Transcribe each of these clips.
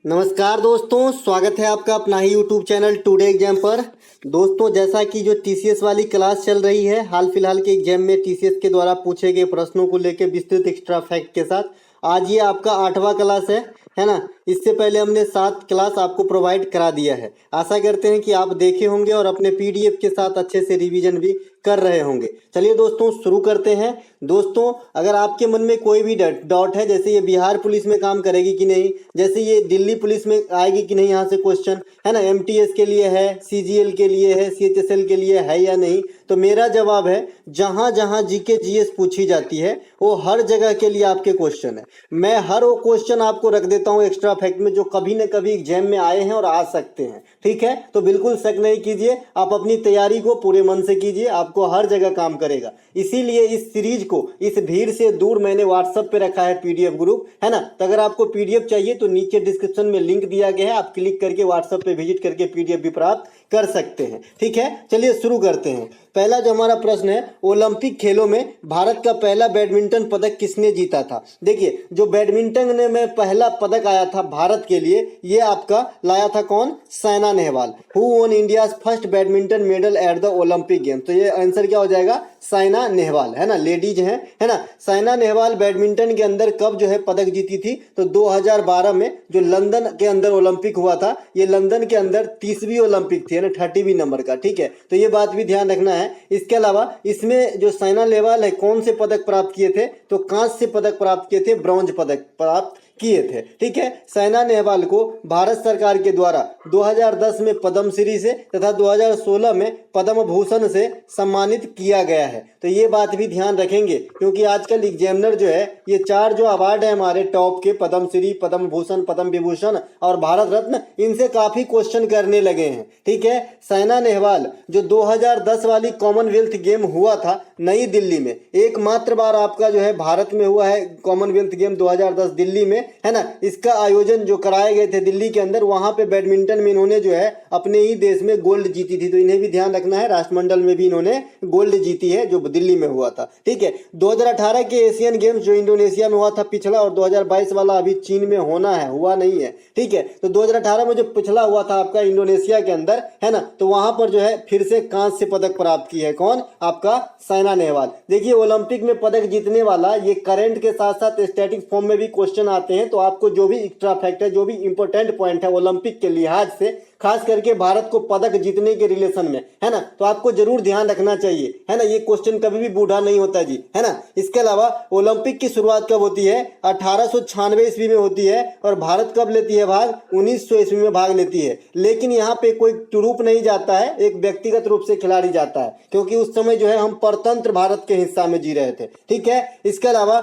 नमस्कार दोस्तों, स्वागत है आपका अपना ही यूट्यूब चैनल टुडे एग्जाम पर। दोस्तों, जैसा कि जो टीसीएस वाली क्लास चल रही है, हाल फिलहाल के एग्जाम में टीसीएस के द्वारा पूछे गए प्रश्नों को लेकर विस्तृत एक्स्ट्रा फैक्ट के साथ आज ये आपका 8वां क्लास है ना। इससे पहले हमने 7 क्लास आपको प्रोवाइड करा दिया है। आशा करते हैं कि आप देखे होंगे और अपने पीडीएफ के साथ अच्छे से रिवीजन भी कर रहे होंगे। चलिए दोस्तों, शुरू करते हैं। दोस्तों, अगर आपके मन में कोई भी डाउट है, जैसे ये बिहार पुलिस में काम करेगी कि नहीं, जैसे ये दिल्ली पुलिस में आएगी कि नहीं, यहाँ से क्वेश्चन है ना, एमटीएस के लिए है, सीजीएल के लिए है, सीएचएसएल के लिए है या नहीं, तो मेरा जवाब है जहां जहां जीके जीएस पूछी जाती है वो हर जगह के लिए आपके क्वेश्चन है। मैं हर वो क्वेश्चन आपको रख देता हूं एक्स्ट्रा फैक्ट में जो कभी न कभी एग्जाम में आए हैं और आ सकते हैं। ठीक है, तो बिल्कुल शक नहीं कीजिए, आप अपनी तैयारी को पूरे मन से कीजिए, आपको हर जगह काम करेगा। इसीलिए इस सीरीज को, इस भीड़ से दूर, मैंने व्हाट्सएप पे रखा है पीडीएफ ग्रुप, है ना। तो अगर आपको पीडीएफ चाहिए तो नीचे डिस्क्रिप्शन में लिंक दिया गया है, आप क्लिक करके व्हाट्सएप पे विजिट करके पीडीएफ भी प्राप्त कर सकते हैं। ठीक है, चलिए शुरू करते हैं। पहला जो हमारा प्रश्न है, ओलंपिक खेलों में भारत का पहला बैडमिंटन पदक किसने जीता था। देखिए, जो बैडमिंटन में पहला पदक आया था भारत के लिए, ये आपका लाया था कौन, Saina Nehwal. Who won India's first badminton medal at the Olympic game. तो ये आंसर क्या हो जाएगा, साइना नेहवाल, है ना। लेडीज हैं, है ना। साइना नेहवाल बैडमिंटन के अंदर कब जो है पदक जीती थी, तो 2012 में जो लंदन के अंदर ओलंपिक हुआ था। ये लंदन के अंदर 30वीं ओलंपिक थी, है ना, 30वीं नंबर का। ठीक है, तो ये बात भी ध्यान रखना है। इसके अलावा इसमें जो साइना नेहवाल है, कौन से पदक प्राप्त किए थे, तो कांस्य पदक प्राप्त किए थे, ब्रॉन्ज पदक प्राप्त किए थे। ठीक है, साइना नेहवाल को भारत सरकार के द्वारा 2010 में पद्मश्री से तथा 2016 में पद्म भूषण से सम्मानित किया गया है। तो ये बात भी ध्यान रखेंगे, क्योंकि आजकल एग्जामिनर जो है, ये 4 जो अवार्ड है हमारे टॉप के, पद्मश्री, पद्म भूषण, पद्म विभूषण और भारत रत्न, इनसे काफी क्वेश्चन करने लगे हैं। ठीक है, साइना नेहवाल जो 2010 वाली कॉमनवेल्थ गेम हुआ था नई दिल्ली में, एकमात्र बार आपका जो है भारत में हुआ है कॉमनवेल्थ गेम 2010 दिल्ली में, है ना। इसका आयोजन जो कराए गए थे दिल्ली के अंदर, वहां पे बैडमिंटन में इन्होंने जो है अपने ही देश में गोल्ड जीती थी। तो इन्हें भी ध्यान रखना है, राष्ट्रमंडल में भी इन्होंने गोल्ड जीती है जो दिल्ली में हुआ था। ठीक है, 2018 के एशियन गेम्स जो इंडोनेशिया में हुआ था पिछला, और 2022 वाला अभी चीन में होना है, हुआ नहीं है। ठीक है, तो 2018 में जो पिछला हुआ था आपका इंडोनेशिया के अंदर, है ना, तो वहां पर जो है फिर से कांस्य पदक प्राप्त की है कौन, आपका साइना नेहवाल। देखिए, ओलंपिक में पदक जीतने वाला, ये करंट के साथ साथ स्टैटिक फॉर्म में भी क्वेश्चन आते हैं। तो आपको जो भी एक्स्ट्रा फैक्ट है, जो भी इंपॉर्टेंट पॉइंट है ओलंपिक के लिहाज से, खास करके भारत को पदक जीतने के रिलेशन में, है ना, तो आपको जरूर ध्यान रखना चाहिए, है ना। ये क्वेश्चन कभी भी बूढ़ा नहीं होता जी, है ना। इसके अलावा ओलंपिक की शुरुआत कब होती है, 1896 ईस्वी में होती है, और भारत कब लेती है भाग, 1900 ईस्वी में भाग लेती है। लेकिन यहाँ पे कोई ट्रूप नहीं जाता है, एक व्यक्तिगत रूप से खिलाड़ी जाता है, क्योंकि उस समय जो है हम परतंत्र भारत के हिस्सा में जी रहे थे। ठीक है, इसके अलावा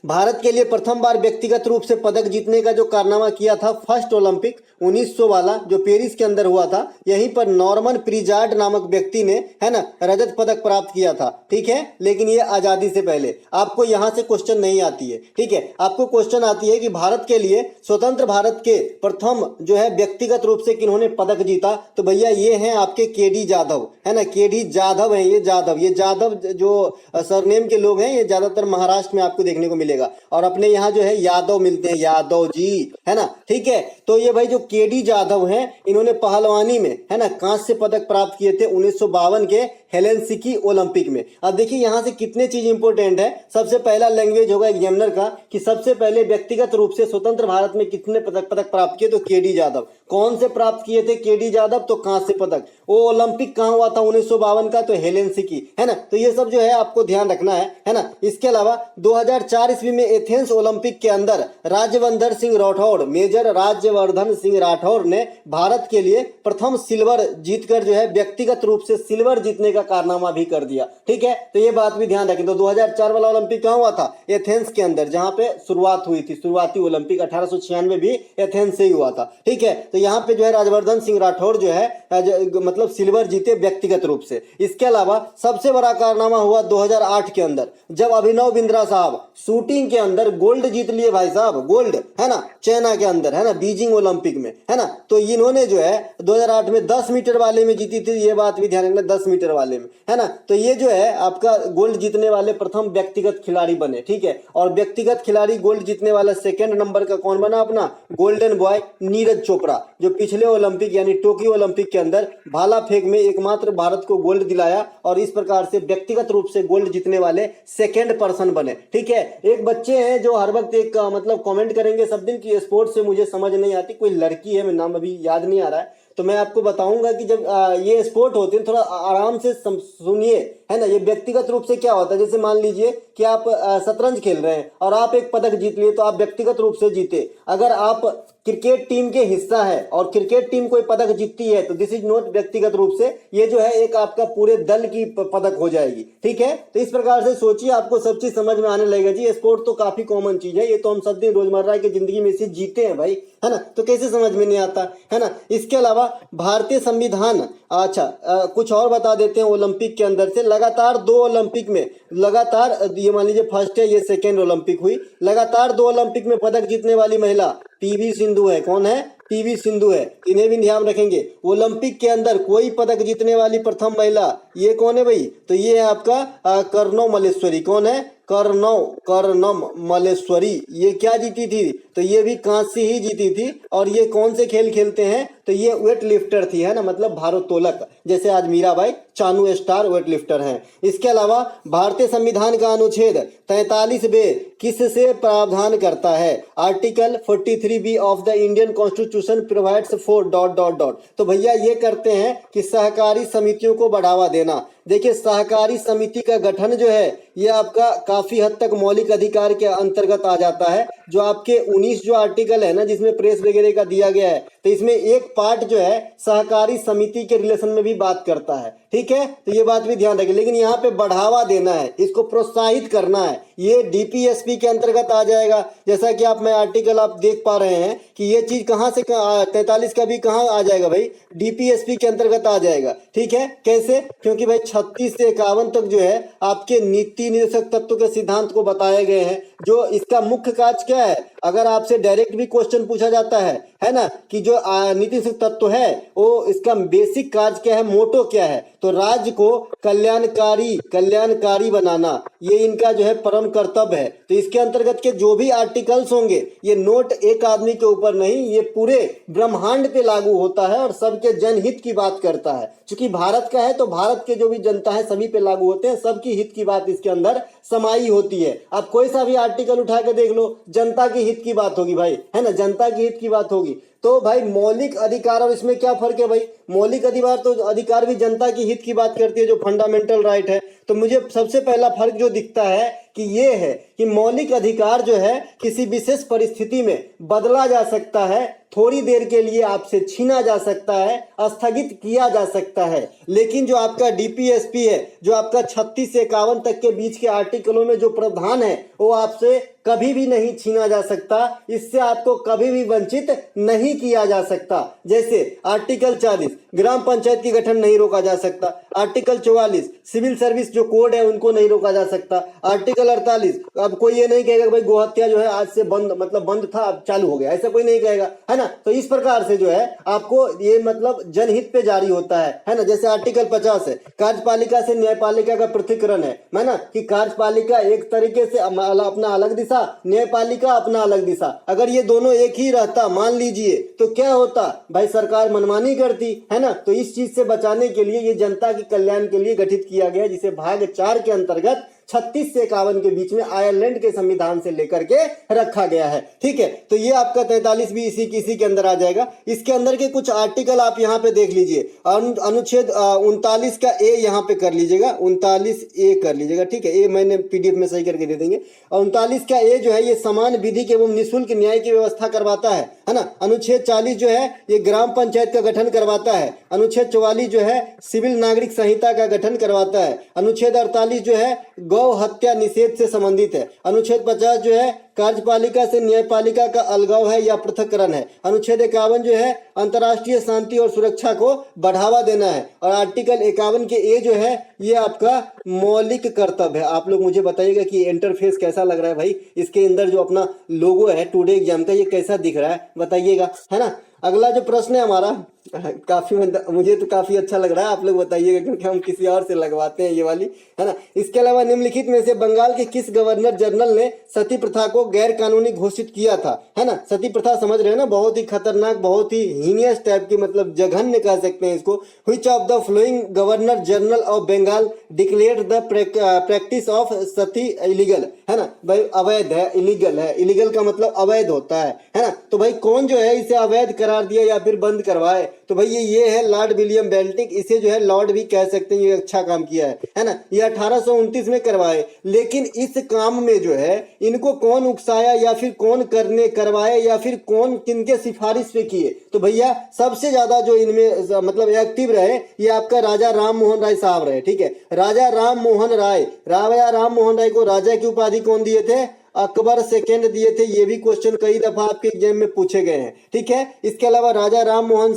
भारत के लिए प्रथम बार व्यक्तिगत रूप से पदक जीतने का जो कारनामा किया था, फर्स्ट ओलंपिक 1900 वाला जो पेरिस के अंदर हुआ था, यहीं पर नॉर्मन प्रिजार्ड नामक व्यक्ति ने, है ना, रजत पदक प्राप्त किया था। ठीक है, लेकिन ये आजादी से पहले। आपको यहां से क्वेश्चन नहीं आती है। ठीक है, आपको क्वेश्चन आती है कि भारत के लिए, स्वतंत्र भारत के प्रथम जो है व्यक्तिगत रूप से किन्होंने पदक जीता, तो भैया ये हैं आपके केडी जाधव, है ना। केडी जाधव है, ये जाधव जो सरनेम के लोग हैं, ये ज्यादातर महाराष्ट्र में आपको देखने को मिलेगा, और अपने यहाँ जो है यादव मिलते हैं, यादव जी, है ना। ठीक है, तो ये भाई जो केडी जाधव हैं, इन्होंने पहलवानी में, है ना, कांस्य पदक प्राप्त किए थे 1952 के हेलेंसिकी ओलंपिक में। अब देखिए यहाँ से कितने चीज इंपोर्टेंट है। सबसे पहला लैंग्वेज होगा एग्जामिनर का कि सबसे पहले व्यक्तिगत रूप से स्वतंत्र भारत में कितने पदक प्राप्त किए, तो केडी जाधव। कौन से प्राप्त किए थे केडी जाधव, तो कांस्य पदक। वो ओलंपिक कहाँ हुआ था 1952 का, तो हेलेंसिकी, है ना। तो ये सब जो है आपको ध्यान रखना है ना। इसके अलावा 2004 ईस्वी में एथेंस ओलंपिक के अंदर राज्यवर्धन सिंह राठौड़, मेजर राज्यवर्धन सिंह राठौड़ ने भारत के लिए प्रथम सिल्वर जीतकर जो है व्यक्तिगत रूप से सिल्वर जीतने का कारनामा भी कर दिया। ठीक है, तो ये बात भी ध्यान रखें। तो 2004 वाला ओलंपिक कहाँ हुआ था, एथेंस के अंदर, जहां पे शुरुआत हुई थी, शुरुआती ओलंपिक 1896 भी एथेंस से ही हुआ था। ठीक है, तो यहाँ पे जो है राज्यवर्धन सिंह राठौड़ जो है मतलब सिल्वर जीते व्यक्तिगत रूप से। इसके अलावा सबसे बड़ा कारनामा हुआ 2008 के अंदर, जब अभिनव बिंद्रा साहब शूटिंग शूटिंग के अंदर गोल्ड जीत लिए भाई साहब, गोल्ड, है ना, चाइना के अंदर, है ना, बीजिंग ओलंपिक में, है ना। तो इन्होंने जो है 2008 में 10 मीटर वाले में जीती थी, ये बात भी ध्यान रखना, 10 मीटर वाले में, है ना। तो ये जो है आपका गोल्ड जीतने वाले प्रथम व्यक्तिगत खिलाड़ी बने, ठीक है। और व्यक्तिगत खिलाड़ी गोल्ड जीतने वाला सेकंड नंबर का कौन बना अपना गोल्डन बॉय, नीरज चोपड़ा, जो पिछले ओलंपिक यानी टोक्यो ओलंपिक के अंदर भाला फेंक में एकमात्र भारत को गोल्ड दिलाया और इस प्रकार से व्यक्तिगत रूप से गोल्ड जीतने वाले सेकंड पर्सन बने, ठीक है। एक बच्चे हैं जो हर वक्त एक मतलब कमेंट करेंगे सब दिन कि स्पोर्ट्स से मुझे समझ नहीं आती, कोई लड़की है, मैं नाम अभी याद नहीं आ रहा है, तो मैं आपको बताऊंगा कि जब ये स्पोर्ट होते हैं थोड़ा आराम से सुनिए, है ना। ये व्यक्तिगत रूप से क्या होता है, जैसे मान लीजिए कि आप शतरंज खेल रहे हैं और आप एक पदक जीत लिए तो आप व्यक्तिगत रूप से जीते। अगर आप क्रिकेट टीम के हिस्सा है और क्रिकेट टीम कोई पदक जीतती है तो दिस इज नॉट व्यक्तिगत रूप से, ये जो है एक आपका पूरे दल की पदक हो जाएगी, ठीक है। तो इस प्रकार से सोचिए, आपको सब चीज समझ में आने लगेगा जी। स्पोर्ट तो काफी कॉमन चीज है, ये तो हम सब दिन रोजमर्रा की जिंदगी में इसे जीते हैं भाई, है ना, तो कैसे समझ में नहीं आता, है ना। इसके अलावा भारतीय संविधान, अच्छा कुछ और बता देते हैं ओलंपिक के अंदर से। लगातार 2 ओलंपिक में, लगातार ये मान लीजिए फर्स्ट है, ये सेकेंड ओलंपिक हुई, लगातार 2 ओलंपिक में पदक जीतने वाली महिला पीवी सिंधु है। कौन है? पीवी सिंधु है, इन्हें भी ध्यान रखेंगे। ओलंपिक के अंदर कोई पदक जीतने वाली प्रथम महिला, ये कौन है भाई? तो ये है आपका कर्णव मल्लेश्वरी। कौन है? कर्णम मल्लेश्वरी। ये क्या जीती थी? तो ये भी कांस्य ही जीती थी। और ये कौन से खेल खेलते हैं? तो ये वेट लिफ्टर थी, है ना, मतलब भारोत्तोलक, जैसे आज Mirabai Chanu star weight lifter हैं। इसके अलावा भारतीय संविधान का अनुच्छेद 43B किससे प्रावधान करता है? Article 43B of the Indian constitution provides for ... तो भैया ये करते हैं कि सहकारी समितियों को बढ़ावा देना। देखिए सहकारी समिति का गठन जो है ये आपका काफी हद तक मौलिक अधिकार के अंतर्गत आ जाता है। जो आपके 19 जो आर्टिकल है ना, जिसमें प्रेस वगैरह का दिया गया है, तो इसमें एक पार्ट जो है सहकारी समिति के रिलेशन में भी बात करता है, ठीक है। तो ये बात भी ध्यान रखें। लेकिन यहाँ पे बढ़ावा देना है, इसको प्रोत्साहित करना है, ये डीपीएसपी के अंतर्गत आ जाएगा। जैसा कि आप मैं आर्टिकल आप देख पा रहे हैं कि ये चीज कहाँ से 43 का भी कहाँ आ जाएगा भाई? डीपीएसपी के अंतर्गत आ जाएगा, ठीक है। कैसे? क्योंकि भाई 36 से 51 तक जो है आपके नीति निर्देशक तत्व के सिद्धांत को बताए गए हैं। जो इसका मुख्य कार्य क्या है? अगर आपसे डायरेक्ट भी क्वेश्चन पूछा जाता है ना, कि जो नीति निर्देशक तत्व है वो इसका बेसिक कार्य क्या है, मोटो क्या है? तो राज्य को कल्याणकारी बनाना, ये इनका जो है परम कर्तव्य है। तो इसके अंतर्गत के जो भी आर्टिकल्स होंगे ये नोट एक आदमी के ऊपर नहीं, ये पूरे ब्रह्मांड पे लागू होता है और सबके जनहित की बात करता है। क्योंकि भारत का है तो भारत के जो भी जनता है सभी पे लागू होते हैं, सबकी हित की बात इसके अंदर समाई होती है। आप कोई सा भी आर्टिकल उठा के देख लो, जनता के हित की बात होगी भाई, है ना, जनता की हित की बात होगी। तो भाई मौलिक अधिकार और इसमें क्या फर्क है भाई? मौलिक अधिकार भी जनता की हित की बात करती है, जो फंडामेंटल राइट है। तो मुझे सबसे पहला फर्क जो दिखता है कि ये है कि मौलिक अधिकार जो है किसी विशेष परिस्थिति में बदला जा सकता है, थोड़ी देर के लिए आपसे छीना जा सकता है, स्थगित किया जा सकता है। लेकिन जो आपका डीपीएसपी है, जो आपका 36 से 51 तक के बीच के आर्टिकलों में जो प्रावधान है वो आपसे कभी भी नहीं छीना जा सकता, इससे आपको कभी भी वंचित नहीं किया जा सकता। जैसे आर्टिकल 40 ग्राम पंचायत की गठन नहीं रोका जा सकता, आर्टिकल 44 सिविल सर्विस जो कोड है उनको नहीं रोका जा सकता, आर्टिकल 48 अब कोई ये नहीं कहेगा भाई गोहत्या जो है आज से बंद, मतलब बंद था अब चालू हो गया, ऐसा कोई नहीं कहेगा, है ना। तो इस प्रकार से जो है आपको ये मतलब जनहित पे जारी होता है ना। जैसे आर्टिकल 50 है कार्यपालिका से न्यायपालिका का पृथक्करण है ना, कि कार्यपालिका एक तरीके से अपना अलग दिशा, न्यायपालिका अपना अलग दिशा। अगर ये दोनों एक ही रहता मान लीजिए तो क्या होता भाई? सरकार मनमानी करती, है ना। तो इस चीज से बचाने के लिए ये जनता के कल्याण के लिए गठित किया गया, जिसे भाग 4 के अंतर्गत 36 से 51 के बीच में आयरलैंड के संविधान से लेकर के रखा गया है, ठीक है। तो ये आपका 43 भी इसी के अंदर आ जाएगा। इसके अंदर के कुछ आर्टिकल आप यहाँ पे देख लीजिए। अनुच्छेद 39 का ए यहाँ पे कर लीजिएगा, 39A कर लीजिएगा, ठीक है। ए मैंने पीडीएफ में सही करके दे देंगे। 39 का ए जो है ये समान विधिक एवं निःशुल्क न्याय की व्यवस्था करवाता है ना। अनुच्छेद 40 जो है ये ग्राम पंचायत का गठन करवाता है। अनुच्छेद 44 जो है सिविल नागरिक संहिता का गठन करवाता है। अनुच्छेद 48 जो है गौ हत्या निषेध से संबंधित है। अनुच्छेद 50 जो है कार्यपालिका से न्यायपालिका का अलगाव है या पृथक्करण है। अनुच्छेद 51 जो है अंतर्राष्ट्रीय शांति और सुरक्षा को बढ़ावा देना है। और आर्टिकल 51 के ए जो है ये आपका मौलिक कर्तव्य है। आप लोग मुझे बताइएगा कि इंटरफेस कैसा लग रहा है भाई, इसके अंदर जो अपना लोगो है टुडे एग्जाम का ये कैसा दिख रहा है बताइएगा, है ना। अगला जो प्रश्न है हमारा काफी मुझे तो काफी अच्छा लग रहा है, आप लोग बताइएगा क्योंकि हम किसी और से लगवाते हैं ये वाली, है ना। इसके अलावा निम्नलिखित में से बंगाल के किस गवर्नर जनरल ने सती प्रथा को गैर कानूनी घोषित किया था, है ना। सती प्रथा समझ रहे हैं ना, बहुत ही खतरनाक, बहुत ही हीनियस टाइप की, मतलब जघन्य कह सकते हैं इसको। Which of the following governor general of Bengal declared the practice of sati illegal, है ना। भाई अवैध है, इलीगल है, इलीगल का मतलब अवैध होता है ना। तो भाई कौन जो है इसे अवैध करार दिया या फिर बंद करवाए, तो भाई ये है लॉर्ड विलियम बेंटिक। इसे जो है लॉर्ड भी कह सकते हैं, ये अच्छा काम किया है ना। ये 1829 में करवाए। लेकिन इस काम में जो है इनको कौन उकसाया या फिर कौन करने करवाए या फिर कौन किनके सिफारिश पे किए, तो भैया सबसे ज्यादा जो इनमें मतलब एक्टिव रहे ये आपका राजा राम मोहन राय साहब रहे। ठीक है, राजा राम मोहन राय को राजा की उपाधि कौन दिए थे, अकबर सेकंड दिए थे। ये भी क्वेश्चन कई दफा आपके एग्जाम में पूछे गए हैं। ठीक है, इसके अलावा राजा राम मोहन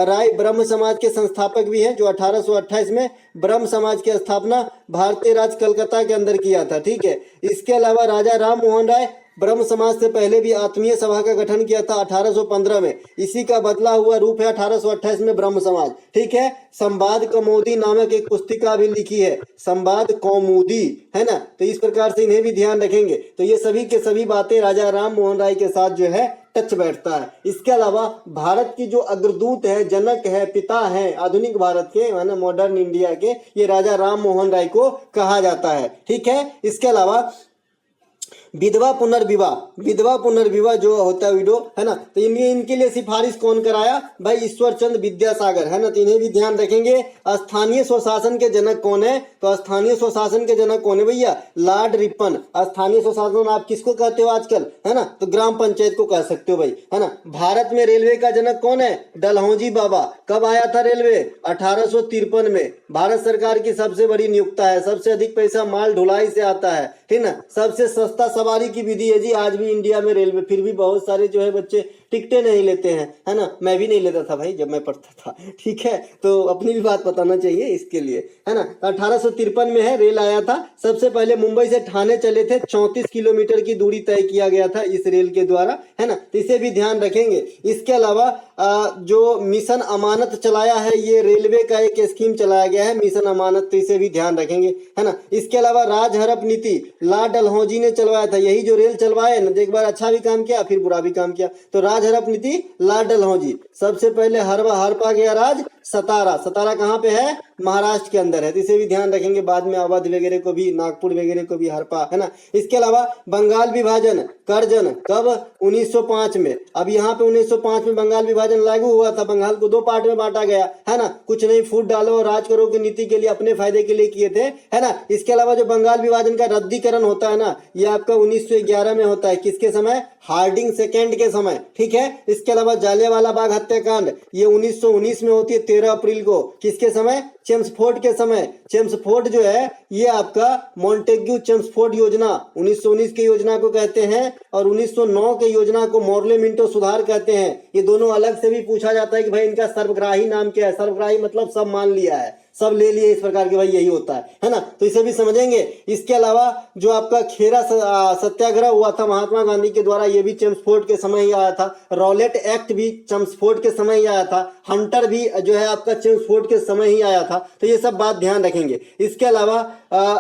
राय ब्रह्म समाज के संस्थापक भी हैं, जो 1828 में ब्रह्म समाज की स्थापना भारतीय राज कलकत्ता के अंदर किया था। ठीक है, इसके अलावा राजा राम मोहन राय ब्रह्म समाज से पहले भी आत्मीय सभा का गठन किया था 1815 में। इसी का बदला हुआ रूप है 1828 में ब्रह्म समाज। ठीक है, संवाद कौमुदी नामक एक पुस्तिका भी लिखी है, संवाद कौमुदी, है ना। तो इस प्रकार से इन्हें भी ध्यान रखेंगे। तो ये सभी के सभी बातें राजा राम मोहन राय के साथ जो है टच बैठता है। इसके अलावा भारत की जो अग्रदूत है, जनक है, पिता है आधुनिक भारत के, है ना, मॉडर्न इंडिया के, ये राजा राम मोहन राय को कहा जाता है। ठीक है, इसके अलावा विधवा पुनर्विवाह जो होता है विडो, है ना, तो इनके लिए सिफारिश कौन कराया, भाई ईश्वर चंद्र विद्यासागर, है ना। तो इन्हें भी ध्यान रखेंगे। स्थानीय स्वशासन के जनक कौन है, तो स्थानीय स्वशासन के जनक कौन है भैया, लॉर्ड रिपन। स्थानीय स्वशासन आप किसको कहते हो आजकल, है ना, तो ग्राम पंचायत को कह सकते हो भाई, है ना। भारत में रेलवे का जनक कौन है, डलहौजी बाबा। कब आया था रेलवे, 1853 में। भारत सरकार की सबसे बड़ी नियुक्ता है, सबसे अधिक पैसा माल ढुलाई से आता है, ठीक ना। सबसे सस्ता सवारी की विधि है जी आज भी इंडिया में रेलवे। फिर भी बहुत सारे जो है बच्चे टिकटें नहीं लेते हैं, है ना। मैं भी नहीं लेता था भाई जब मैं पढ़ता था। ठीक है, तो अपनी भी बात बताना चाहिए इसके लिए, है ना। 1853 में है रेल आया था। सबसे पहले मुंबई से ठाणे चले थे, 34 किलोमीटर की दूरी तय किया गया था इस रेल के द्वारा, है ना। तो इसे भी ध्यान रखेंगे। इसके अलावा जो मिशन अमानत चलाया है, ये रेलवे का एक स्कीम चलाया गया है मिशन अमानत, तो इसे भी ध्यान रखेंगे, है ना। इसके अलावा राजहरप नीति लॉर्ड डलहौजी ने चलवाया था। यही जो रेल चलवाए ना, एक बार अच्छा भी काम किया फिर बुरा भी काम किया। तो राजहरप नीति लॉर्ड डलहौजी। सबसे पहले हरपा गया राज सतारा। सतारा कहाँ पे है, महाराष्ट्र के अंदर है, तो इसे भी ध्यान रखेंगे। बाद में अवध वगैरह को भी, नागपुर वगैरह को भी हरपा, है ना। इसके अलावा बंगाल विभाजन करजन कब, 1905 में। अब यहाँ पे 1905 में बंगाल विभाजन लागू हुआ था। बंगाल को 2 पार्ट में बांटा गया, है ना। कुछ नहीं फूट डालो और राज करो की नीति के लिए, अपने फायदे के लिए किए थे, है ना। इसके अलावा जो बंगाल विभाजन का रद्दीकरण होता है ना, ये आपका 1911 में होता है। किसके समय, हार्डिंग सेकेंड के समय। ठीक है, इसके अलावा जालियांवाला बाग हत्याकांड, ये 1919 में होती है 13 अप्रैल को। किसके समय, चेम्सफोर्ड के समय। चेम्सफोर्ड जो है ये आपका मॉन्टेग्यू चेम्सफोर्ड योजना 1919 की योजना को कहते हैं, और 1909 के योजना को मोर्ले मिंटो सुधार कहते हैं। ये दोनों अलग से भी पूछा जाता है कि भाई इनका सर्वग्राही नाम क्या है। सर्वग्राही मतलब सब मान लिया है, सब ले लिए, इस प्रकार के भाई यही होता है ना। तो इसे भी समझेंगे। इसके अलावा जो आपका खेरा सत्याग्रह हुआ था महात्मा गांधी के द्वारा, ये भी चेम्सफोर्ड के समय ही आया था। रॉलेट एक्ट भी चेम्सफोर्ड के समय ही आया था। हंटर भी जो है आपका चेम्सफोर्ड के समय ही आया था। तो ये सब बात ध्यान रखेंगे। इसके अलावा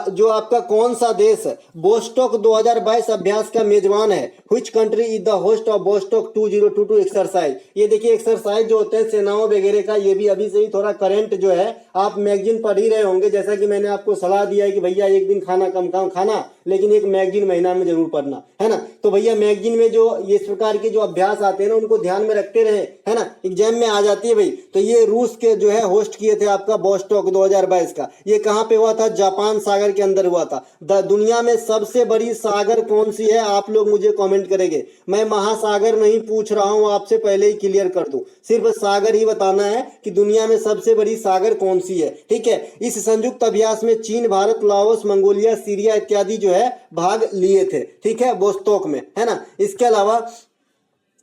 जो आपका कौन सा देश बोस्टॉक 2022 अभ्यास का मेजबान है, which country is the host of Vostok 2022 exercise. ये देखिए एक्सरसाइज जो होते हैं सेनाओं वगैरह का, ये भी अभी से ही थोड़ा करंट जो है आप मैगजीन पढ़ ही रहे होंगे। जैसा कि मैंने आपको सलाह दिया है कि भैया एक दिन खाना कम खाना, लेकिन एक मैगजीन महीना में जरूर पढ़ना, है ना। तो भैया मैगजीन में जो ये इस प्रकार के जो अभ्यास आते हैं ना, उनको ध्यान में रखते रहे, है ना, एग्जाम में आ जाती है भाई। तो ये रूस के जो है होस्ट किए थे आपका बोस्टॉक 2022 का। ये कहाँ पे हुआ था, जापान सागर के अंदर हुआ था। दुनिया में सबसे बड़ी सागर कौन सी है, आप लोग मुझे कमेंट करेंगे। मैं महासागर नहीं पूछ रहा हूं, आपसे पहले ही क्लियर कर दूं, सिर्फ सागर ही बताना है कि दुनिया में सबसे बड़ी सागर कौन सी है। ठीक है, इस संयुक्त अभ्यास में चीन, भारत, लाओस, मंगोलिया, सीरिया इत्यादि जो है भाग लिए थे। ठीक है, वोस्तोक में, है ना। इसके अलावा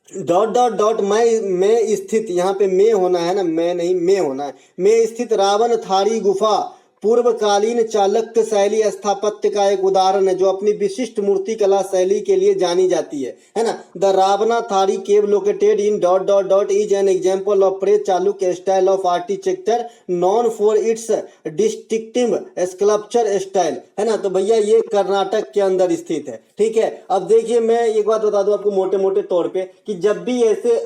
डॉट डॉट डॉट में स्थित, यहाँ पे में होना है ना, मैं नहीं में होना है, में स्थित रावण थारी गुफा पूर्वकालीन चालुक्य शैली स्थापत्य का एक उदाहरण है, जो अपनी विशिष्ट मूर्ति कला शैली के लिए जानी जाती है ना। The Ravanaphadi cave located in dot dot dot is an example of pre Chalukya style of architecture known for its distinctive sculpture style, है ना। तो भैया ये कर्नाटक के अंदर स्थित है। ठीक है, अब देखिए मैं एक बात बता दूं आपको मोटे मोटे तौर पे कि जब भी ऐसे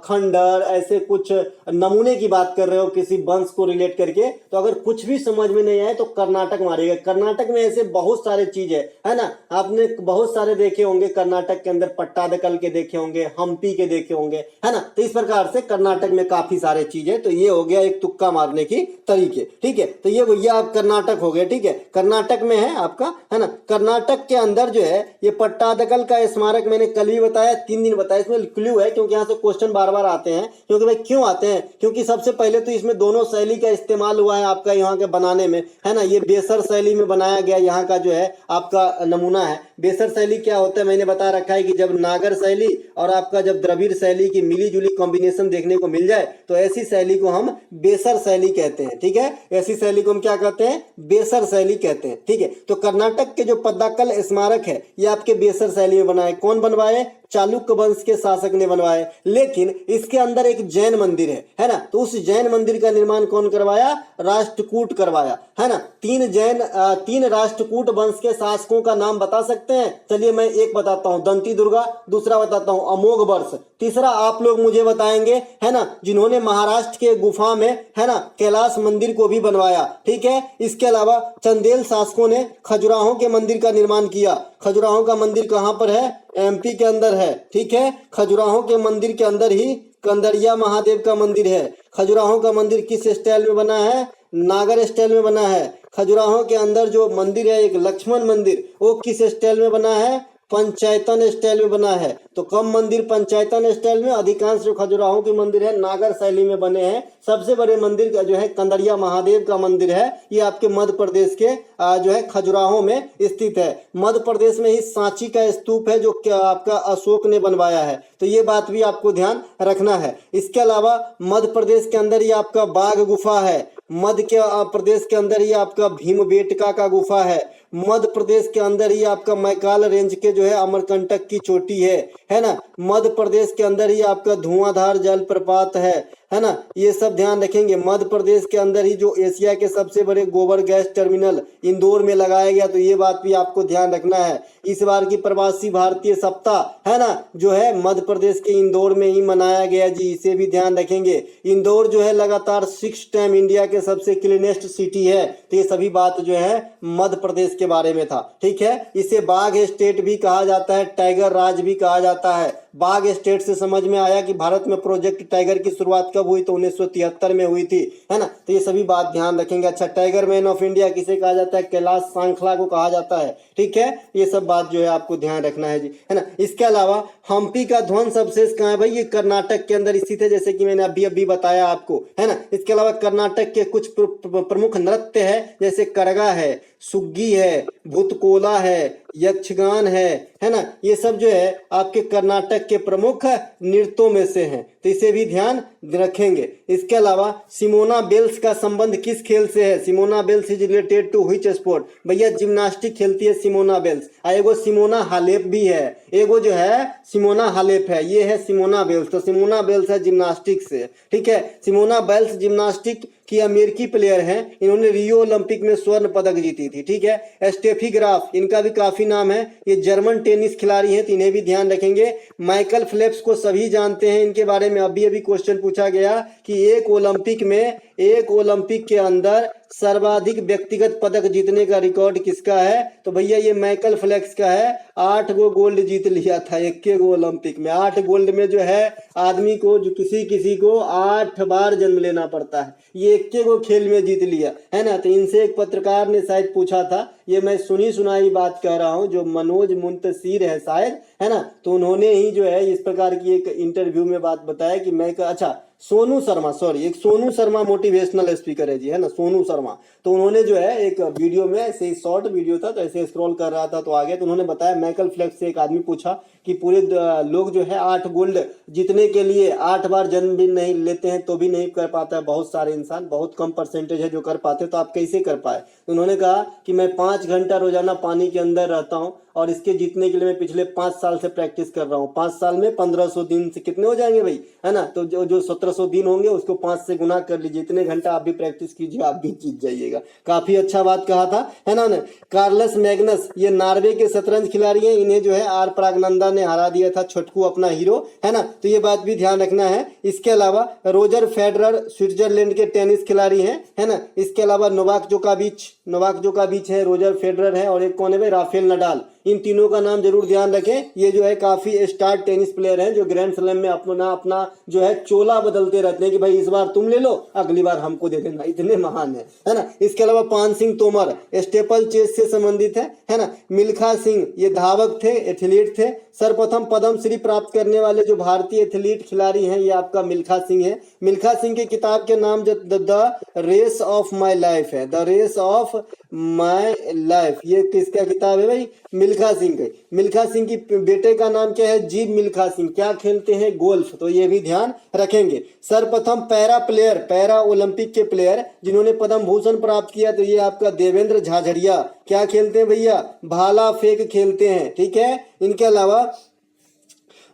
खंडर, ऐसे कुछ नमूने की बात कर रहे हो किसी वंश को रिलेट करके, तो अगर कुछ भी समझ में नहीं आए तो कर्नाटक मारिएगा। कर्नाटक में ऐसे बहुत सारे चीज है ना। आपने बहुत सारे देखे होंगे कर्नाटक के अंदर, पट्टादकल के देखे होंगे, हम्पी के देखे होंगे, है ना। तो इस प्रकार से कर्नाटक में काफी सारे चीज है। तो ये हो गया एक तुक्का मारने की तरीके। ठीक है, तो ये भैया आप कर्नाटक हो गए। ठीक है, कर्नाटक में है आपका, है ना। कर्नाटक के अंदर जो है ये पट्टादकल का स्मारक मैंने कल भी बताया, 3 दिन बताया। इसमें क्लू है क्योंकि यहाँ से क्वेश्चन बार बार आते हैं। क्योंकि भाई क्यों आते हैं, क्योंकि सबसे पहले तो इसमें दोनों शैली का इस्तेमाल हुआ है आपका यहाँ के बनाने में, है ना। ये बेसर शैली में बनाया गया यहाँ का जो है आपका नमूना है। बेसर शैली क्या होता है मैंने बता रखा है कि जब नागर शैली और आपका जब द्रविड़ शैली की मिली जुली कॉम्बिनेशन देखने को मिल जाए तो ऐसी शैली को हम बेसर शैली कहते हैं। ठीक है, ऐसी शैली को हम क्या कहते हैं, बेसर शैली कहते हैं। ठीक है, तो कर्नाटक के जो पद्दाकल स्मारक है ये आपके बेसर शैली में बनाए। कौन बनवाए, चालुक्य वंश के शासक ने बनवाए। लेकिन इसके अंदर एक जैन मंदिर है ना। तो उस जैन मंदिर का निर्माण कौन करवाया, राष्ट्रकूट करवाया, है ना। 3 राष्ट्रकूट वंश के शासकों का नाम बता सकते हैं। चलिए मैं एक बताता हूं, दंती दुर्गा, दूसरा बताता हूं अमोघ वर्ष, तीसरा आप लोग मुझे बताएंगे, है ना, जिन्होंने महाराष्ट्र के गुफा में, है ना, कैलाश मंदिर को भी बनवाया। ठीक है, इसके अलावा चंदेल शासकों ने खजुराहो के मंदिर का निर्माण किया। खजुराहो का मंदिर कहां पर है, एमपी के अंदर है। ठीक है, खजुराहो के मंदिर के अंदर ही कंदरिया महादेव का मंदिर है। खजुराहो का मंदिर किस स्टाइल में बना है, नागर स्टाइल में बना है। खजुराहो के अंदर जो मंदिर है एक लक्ष्मण मंदिर, वो किस स्टाइल में बना है, पंचायतन स्टाइल में बना है। तो कम मंदिर पंचायतन स्टाइल में, अधिकांश जो खजुराहो के मंदिर है नागर शैली में बने हैं। सबसे बड़े मंदिर का जो है कंदरिया महादेव का मंदिर है, ये आपके मध्य प्रदेश के जो है खजुराहो में स्थित है। मध्य प्रदेश में ही सांची का स्तूप है जो आपका अशोक ने बनवाया है। तो ये बात भी आपको ध्यान रखना है। इसके अलावा मध्य प्रदेश के अंदर ही आपका बाघ गुफा है। मध्य के प्रदेश के अंदर ही आपका भीमबेटका का गुफा है। मध्य प्रदेश के अंदर ही आपका मैकाल रेंज के जो है अमरकंटक की चोटी है ना। मध्य प्रदेश के अंदर ही आपका धुआंधार जलप्रपात है ना। ये सब ध्यान रखेंगे। मध्य प्रदेश के अंदर ही जो एशिया के सबसे बड़े गोबर गैस टर्मिनल इंदौर में लगाया गया, तो ये बात भी आपको ध्यान रखना है। इस बार की प्रवासी भारतीय सप्ताह, है ना, जो है मध्य प्रदेश के इंदौर में ही मनाया गया जी, इसे भी ध्यान रखेंगे। इंदौर जो है लगातार 6 टाइम इंडिया के सबसे क्लीनेस्ट सिटी है। तो ये सभी बात जो है मध्य प्रदेश के बारे में था। ठीक है, इसे बाघ स्टेट भी कहा जाता है, टाइगर राज भी कहा जाता है। बाघ स्टेट से समझ में आया कि भारत में प्रोजेक्ट टाइगर की शुरुआत कब हुई, तो 1973 में हुई थी, है ना। तो ये सभी बात ध्यान रखेंगे। अच्छा, टाइगर मैन ऑफ इंडिया किसे कहा जाता है, कैलाश सांखला को कहा जाता है। ठीक है, ये सब बात जो है आपको ध्यान रखना है जी, है ना। इसके अलावा हम्पी का ध्वंस अवशेष कहाँ है भाई, ये कर्नाटक के अंदर स्थित है, जैसे कि मैंने अभी बताया आपको, है ना। इसके अलावा कर्नाटक के कुछ प्रमुख नृत्य है, जैसे करगा है, सुग्गी है, भूतकोला है, यक्षगान है ना। ये सब जो है आपके कर्नाटक के प्रमुख नृत्यों में से हैं, तो इसे भी ध्यान रखेंगे। इसके अलावा सिमोना बेल्स का संबंध किस खेल से है, Simona Biles is related to which sport, भैया जिम्नास्टिक खेलती है सिमोना बेल्स। एगो सिमोना हालेप भी है, एगो जो है सिमोना हालेप है, ये है सिमोना बेल्स। तो सिमोना बेल्स है जिम्नास्टिक से। ठीक है, सिमोना बेल्स जिम्नास्टिक की अमेरिकी प्लेयर हैं, इन्होंने रियो ओलंपिक में स्वर्ण पदक जीती थी। ठीक है, स्टेफी ग्राफ, इनका भी काफी नाम है, ये जर्मन टेनिस खिलाड़ी हैं, तो इन्हें भी ध्यान रखेंगे। माइकल फेल्प्स को सभी जानते हैं, इनके बारे में अभी क्वेश्चन पूछा गया कि एक ओलंपिक में एक ओलंपिक के अंदर सर्वाधिक व्यक्तिगत पदक जीतने का रिकॉर्ड किसका है? तो भैया ये माइकल फेल्प्स का है। 8 गो गोल्ड जीत लिया था एक के गो ओलंपिक में। 8 गोल्ड में जो है आदमी को, जो किसी को 8 बार जन्म लेना पड़ता है, ये एक के गो खेल में जीत लिया है ना। तो इनसे एक पत्रकार ने शायद पूछा था, ये मैं सुनी सुनाई बात कह रहा हूँ, जो मनोज मुंतशिर है शायद, है ना, तो उन्होंने ही जो है इस प्रकार की एक इंटरव्यू में बात बताया कि मैं, अच्छा सोनू शर्मा, सॉरी, एक सोनू शर्मा मोटिवेशनल स्पीकर है जी, है ना, सोनू शर्मा। तो उन्होंने जो है एक वीडियो में, ऐसे शॉर्ट वीडियो था तो ऐसे स्क्रॉल कर रहा था तो आगे, तो उन्होंने बताया माइकल फेल्प्स से एक आदमी पूछा कि पूरे लोग जो है 8 गोल्ड जीतने के लिए 8 बार जन्म भी नहीं लेते हैं तो भी नहीं कर पाता है, बहुत सारे इंसान, बहुत कम परसेंटेज है जो कर पाते, तो आप कैसे कर पाए? तो उन्होंने कहा कि मैं 5 घंटा रोजाना पानी के अंदर रहता हूँ और इसके जीतने के लिए मैं पिछले 5 साल से प्रैक्टिस कर रहा हूँ। 5 साल में 1500 दिन से कितने हो जाएंगे भाई, है ना, तो जो 1700 दिन होंगे उसको 5 से गुना कर लीजिए, इतने घंटा आप भी प्रैक्टिस कीजिए, आप भी जीत जाइएगा। काफी अच्छा बात कहा था, है ना। कार्लस मैग्नस, ये नॉर्वे के शतरंज खिलाड़ी हैं, इन्हें जो है आर प्रागनंदा ने हरा दिया था, छोटकू अपना हीरो, है ना, तो ये बात भी ध्यान रखना है। इसके अलावा रोजर फेडरर स्विट्जरलैंड के टेनिस खिलाड़ी हैं, है ना। इसके अलावा नोवाक जोकोविच है, रोजर फेडरर है, और एक कौन है भाई, राफेल नडाल। इन तीनों का नाम जरूर ध्यान रखें। ये जो है काफी स्टार टेनिस प्लेयर हैं जो ग्रैंड स्लैम में अपना जो है चोला बदलते रहते हैं कि भाई इस बार तुम ले लो, अगली बार हमको दे देना, इतने महान है ना। इसके अलावा पान सिंह तोमर स्टेपल चेस से संबंधित है ना। मिल्खा सिंह ये धावक थे, एथलीट थे। सर्वप्रथम पद्मश्री प्राप्त करने वाले जो भारतीय एथलीट खिलाड़ी हैं ये आपका मिल्खा सिंह है। मिल्खा सिंह की किताब के नाम जो the race of my life है, the race of my life, ये किसका किताब है भाई, मिल्खा सिंह का। मिल्खा सिंह की बेटे का नाम क्या है, जीव मिल्खा सिंह, क्या खेलते हैं, गोल्फ, तो ये भी ध्यान रखेंगे। सर्वप्रथम पैरा ओलंपिक के प्लेयर जिन्होंने पद्म भूषण प्राप्त किया तो ये आपका देवेंद्र झाझड़िया, क्या खेलते हैं भैया, भाला फेंक खेलते हैं, ठीक है। इनके अलावा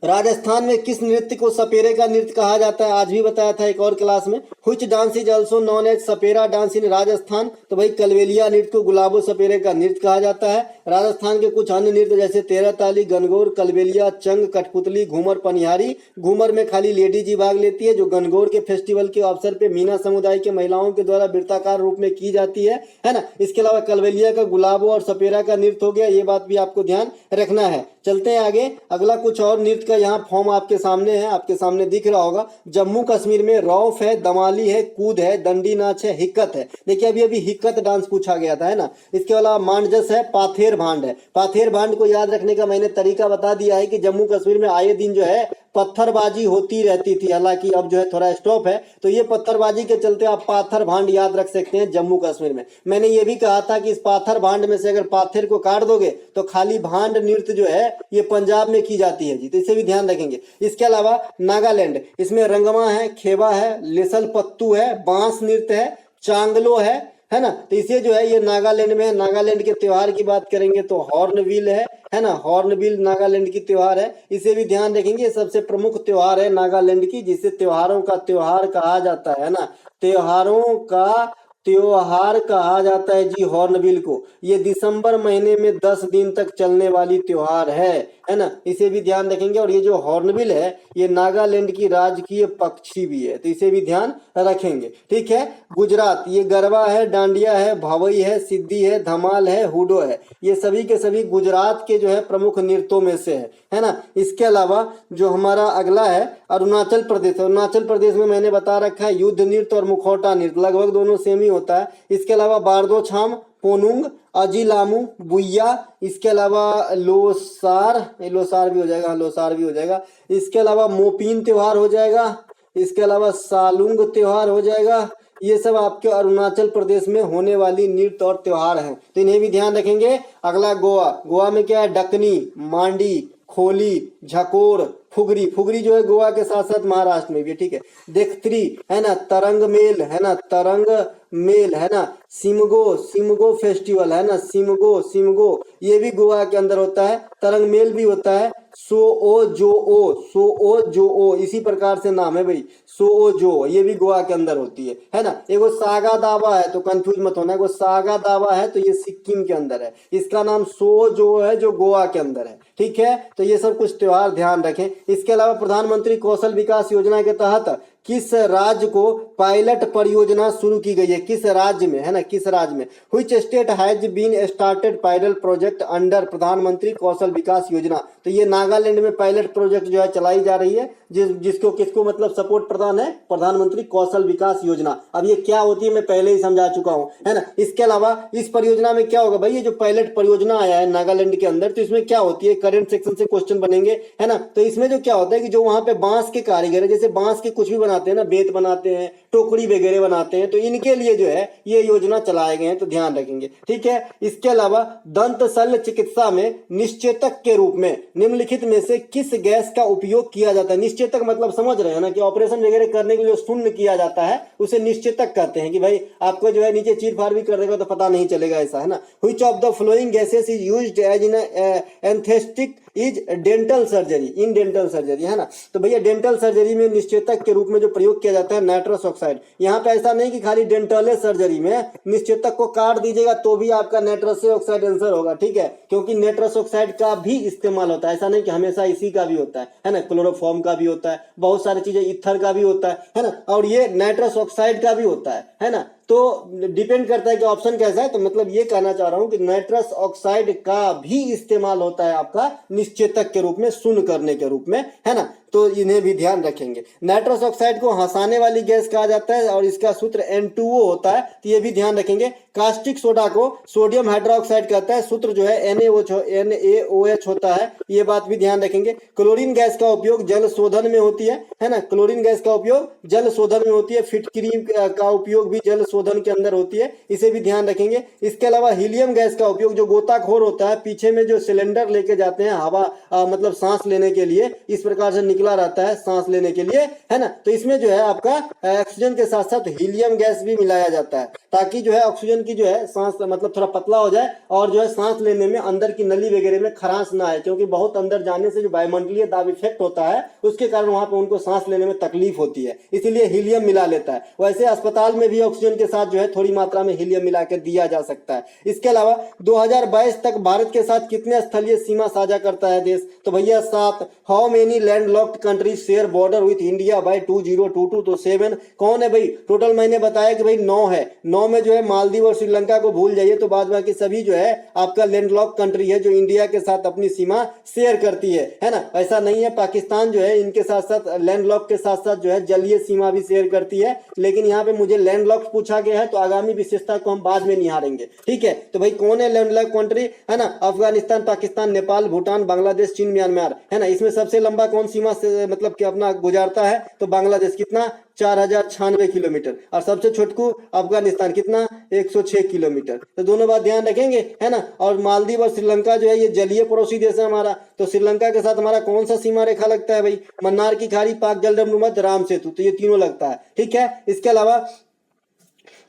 राजस्थान में किस नृत्य को सपेरे का नृत्य कहा जाता है, आज भी बताया था एक और क्लास में। Which dance is also known as sapera dance in Rajasthan, तो भाई कलवेलिया नृत्य को गुलाबो सपेरे का नृत्य कहा जाता है। राजस्थान के कुछ अन्य नृत्य जैसे तेरह ताली, गनगौर, कलवेलिया, चंग, कठपुतली, घूमर, पनिहारी। घूमर में खाली लेडीज ही भाग लेती है, जो गनगौर के फेस्टिवल के अवसर पे मीना समुदाय के महिलाओं के द्वारा वृत्ताकार रूप में की जाती है ना। इसके अलावा कलवेलिया का गुलाबो और सपेरा का नृत्य हो गया, ये बात भी आपको ध्यान रखना है। चलते हैं आगे, अगला कुछ और नृत्य का यहाँ फॉर्म आपके सामने है, आपके सामने दिख रहा होगा। जम्मू कश्मीर में रौफ है, दमाली है, कूद है, दंडी नाच है, हिक्कत है। देखिए अभी हिक्कत डांस पूछा गया था, है ना। इसके अलावा मांडजस है, पाथेर भांड है। पाथेर भांड को याद रखने का मैंने तरीका बता दिया है कि जम्मू कश्मीर में आए दिन जो है पत्थरबाजी होती रहती थी, हालांकि अब जो है थोड़ा स्टॉप है, तो ये पत्थरबाजी के चलते आप पाथर भांड याद रख सकते हैं जम्मू कश्मीर में। मैंने ये भी कहा था कि इस पाथर भांड में से अगर पाथर को काट दोगे तो खाली भांड नृत्य जो है ये पंजाब में की जाती है जी, तो इसे भी ध्यान रखेंगे। इसके अलावा नागालैंड, इसमें रंगमा है, खेबा है, लेसल पत्तू है, बांस नृत्य है, चांगलो है ना। तो इसे जो है ये नागालैंड में, नागालैंड के त्योहार की बात करेंगे तो हॉर्नबिल है ना, हॉर्नबिल नागालैंड की त्योहार है, इसे भी ध्यान रखेंगे। ये सबसे प्रमुख त्योहार है नागालैंड की, जिसे त्योहारों का त्योहार कहा जाता है ना, त्योहारों का त्योहार कहा जाता है जी हॉर्नबिल को। ये दिसंबर महीने में 10 दिन तक चलने वाली त्योहार है ना, इसे भी ध्यान रखेंगे। और ये जो हॉर्नबिल है ये नागालैंड की राजकीय पक्षी भी है, तो इसे भी ध्यान रखेंगे, ठीक है। गुजरात, ये गरबा है, डांडिया है, भवई है, सिद्धि है, धमाल है, हुडो है, ये सभी के सभी गुजरात के जो है प्रमुख नृत्यों में से है ना। इसके अलावा जो हमारा अगला है अरुणाचल प्रदेश, अरुणाचल प्रदेश में मैंने बता रखा है युद्ध नृत्य और मुखौटा नृत्य, लगभग दोनों सेम ही होता है। इसके अलावा बारदो छाम, पोनुंग, अजीलामू, बुइया, इसके अलावा लोसार भी हो जाएगा, लोसार भी हो जाएगा। इसके अलावा मोपीन त्योहार हो जाएगा, इसके अलावा सालुंग त्योहार हो जाएगा। ये सब आपके अरुणाचल प्रदेश में होने वाली नृत्य और त्योहार हैं, तो इन्हें भी ध्यान रखेंगे। अगला गोवा, गोवा में क्या है, डकनी, मांडी, खोली, झकोर, फुगरी जो है गोवा के साथ साथ महाराष्ट्र में भी, ठीक है। देखत्री है ना, तरंग मेल है ना, सिमगो फेस्टिवल है ना, सिमगो ये भी गोवा के अंदर होता है। तरंग मेल भी होता है। सो ओ जो ओ इसी प्रकार से नाम है भाई, सो ओ जो, ये भी गोवा के अंदर होती है ना। एगो सागा दावा है, तो कंफ्यूज मत होना, एगो सागा दावा है तो ये सिक्किम के अंदर है, इसका नाम सो जो है जो गोवा के अंदर है, ठीक है। तो ये सब कुछ त्योहार ध्यान रखें। इसके अलावा प्रधानमंत्री कौशल विकास योजना के तहत किस राज्य को पायलट परियोजना शुरू की गई है, किस राज्य में, है ना, किस राज्य में। Which state has been started pilot project under Pradhan Mantri Kaushal विकास योजना। तो ये नागालैंड में पायलट प्रोजेक्ट जो है चलाई जा रही है, जिसको किसको मतलब सपोर्ट प्रदान है, प्रधानमंत्री कौशल विकास योजना। अब ये क्या होती है मैं पहले ही समझा चुका हूं, है ना। इसके अलावा इस परियोजना में क्या होगा भाई, ये जो पायलट परियोजना आया है नागालैंड के अंदर, तो इसमें क्या होती है, करंट सेक्शन से क्वेश्चन बनेंगे, है ना। तो इसमें जो क्या होता है कि जो वहां पे बांस के कारीगर है, जैसे बांस के कुछ भी बनाते हैं ना, बेत बनाते हैं, टोकरी वगैरह बनाते हैं, तो इनके लिए जो है ये योजना चलाए गए हैं, तो ध्यान रखेंगे, ठीक है। इसके अलावा दंत शल्य चिकित्सा में निश्चेतक के रूप में निम्नलिखित में से किस गैस का उपयोग किया जाता है। निश्चेतक मतलब समझ रहे हैं ना, कि ऑपरेशन वगैरह करने के लिए जो शून्य किया जाता है उसे निश्चेतक कहते हैं, कि भाई आपको जो है नीचे चीर फाड़ भी कर देगा तो पता नहीं चलेगा, ऐसा, है ना। Which of the following gases is used as in anaesthetic is dental surgery, in dental surgery, है ना। तो भैया डेंटल सर्जरी में निश्चेतक के रूप में जो प्रयोग किया जाता है नाइट्रस ऑक्साइड। यहाँ पे ऐसा नहीं कि खाली डेंटल सर्जरी में निश्चेतक को काट दीजिएगा तो भी आपका नाइट्रस ऑक्साइड आंसर होगा, ठीक है, क्योंकि नाइट्रस ऑक्साइड का भी इस्तेमाल होता है, ऐसा नहीं कि हमेशा इसी का भी होता है ना, क्लोरोफॉर्म का भी होता है, बहुत सारी चीजें, ईथर का भी होता है ना, और ये नाइट्रस ऑक्साइड का भी होता है ना। तो डिपेंड करता है कि ऑप्शन कैसा है। तो मतलब ये कहना चाह रहा हूं कि नाइट्रस ऑक्साइड का भी इस्तेमाल होता है आपका निश्चेतक के रूप में, शून्य करने के रूप में, है ना। तो इन्हें भी ध्यान रखेंगे। नाइट्रस ऑक्साइड को हंसाने वाली गैस कहा जाता है और इसका सूत्र N2O होता है, तो ये भी ध्यान रखेंगे। कास्टिक सोडा को सोडियम हाइड्रोक्साइड कहता है, सूत्र जो है NaOH होता है, ये बात भी ध्यान रखेंगे। क्लोरीन गैस का उपयोग जल शोधन में होती है ना, क्लोरीन गैस का उपयोग जल शोधन में होती है। फिटकरी का उपयोग भी जल शोधन के अंदर होती है, इसे भी ध्यान रखेंगे। इसके अलावा हीलियम गैस का उपयोग जो गोताखोर होता है, पीछे में जो सिलेंडर लेके जाते हैं हवा मतलब सांस लेने के लिए, इस प्रकार से निकला रहता है सांस लेने के लिए, है ना। तो इसमें जो है आपका ऑक्सीजन के साथ साथ हीलियम गैस भी मिलाया जाता है, ताकि जो है ऑक्सीजन की जो है सांस मतलब थोड़ा पतला हो जाए और जो है सांस लेने में अंदर की नली वगैरह में खरांश ना आए, क्योंकि बहुत अंदर जाने से जो वायुमंडलीय दाब इफेक्ट होता है उसके कारण वहां पे उनको सांस लेने में तकलीफ होती है, इसीलिए हीलियम मिला लेता है। वैसे अस्पताल में भी ऑक्सीजन के साथ जो है थोड़ी मात्रा में हीलियम मिला के दिया जा सकता है। इसके अलावा 2022 तक भारत के साथ कितने स्थलीय सीमा साझा करता है देश, तो भैया 7। How many land locked countries share border with India by 2022, तो 7। कौन है भाई, टोटल मैंने बताया कि भाई 9 है, 9 में जो है मालदीव और श्रीलंका को भूल जाइए, तो बाद बाकी सभी जो है आपका लैंडलॉक कंट्री है जो इंडिया के साथ अपनी सीमा शेयर करती है ना। ऐसा नहीं है, पाकिस्तान जो है इनके साथ साथ लैंडलॉक के साथ साथ जो है जलीय सीमा भी शेयर करती है, लेकिन यहाँ पे मुझे लैंडलॉक पूछा गया है तो आगामी विशेषता को हम बाद में निहारेंगे, ठीक है। तो भाई कौन है लैंडलॉक कंट्री, है ना, अफगानिस्तान, पाकिस्तान, नेपाल, भूटान, बांग्लादेश, चीन, म्यांमार, है ना। इसमें सबसे लंबा कौन सीमा से मतलब कि अपना गुजारता है, तो बांग्लादेश, कितना 4096 किलोमीटर, और सबसे छोटकू अफगानिस्तान कितना 106 किलोमीटर। तो दोनों बात ध्यान रखेंगे, है ना। और मालदीव और श्रीलंका जो है ये जलीय पड़ोसी देश है हमारा, तो श्रीलंका के साथ हमारा कौन सा सीमा रेखा लगता है भाई, मन्नार की खाड़ी, पाक जलदम मध्य, राम सेतु, तो ये तीनों लगता है, ठीक है। इसके अलावा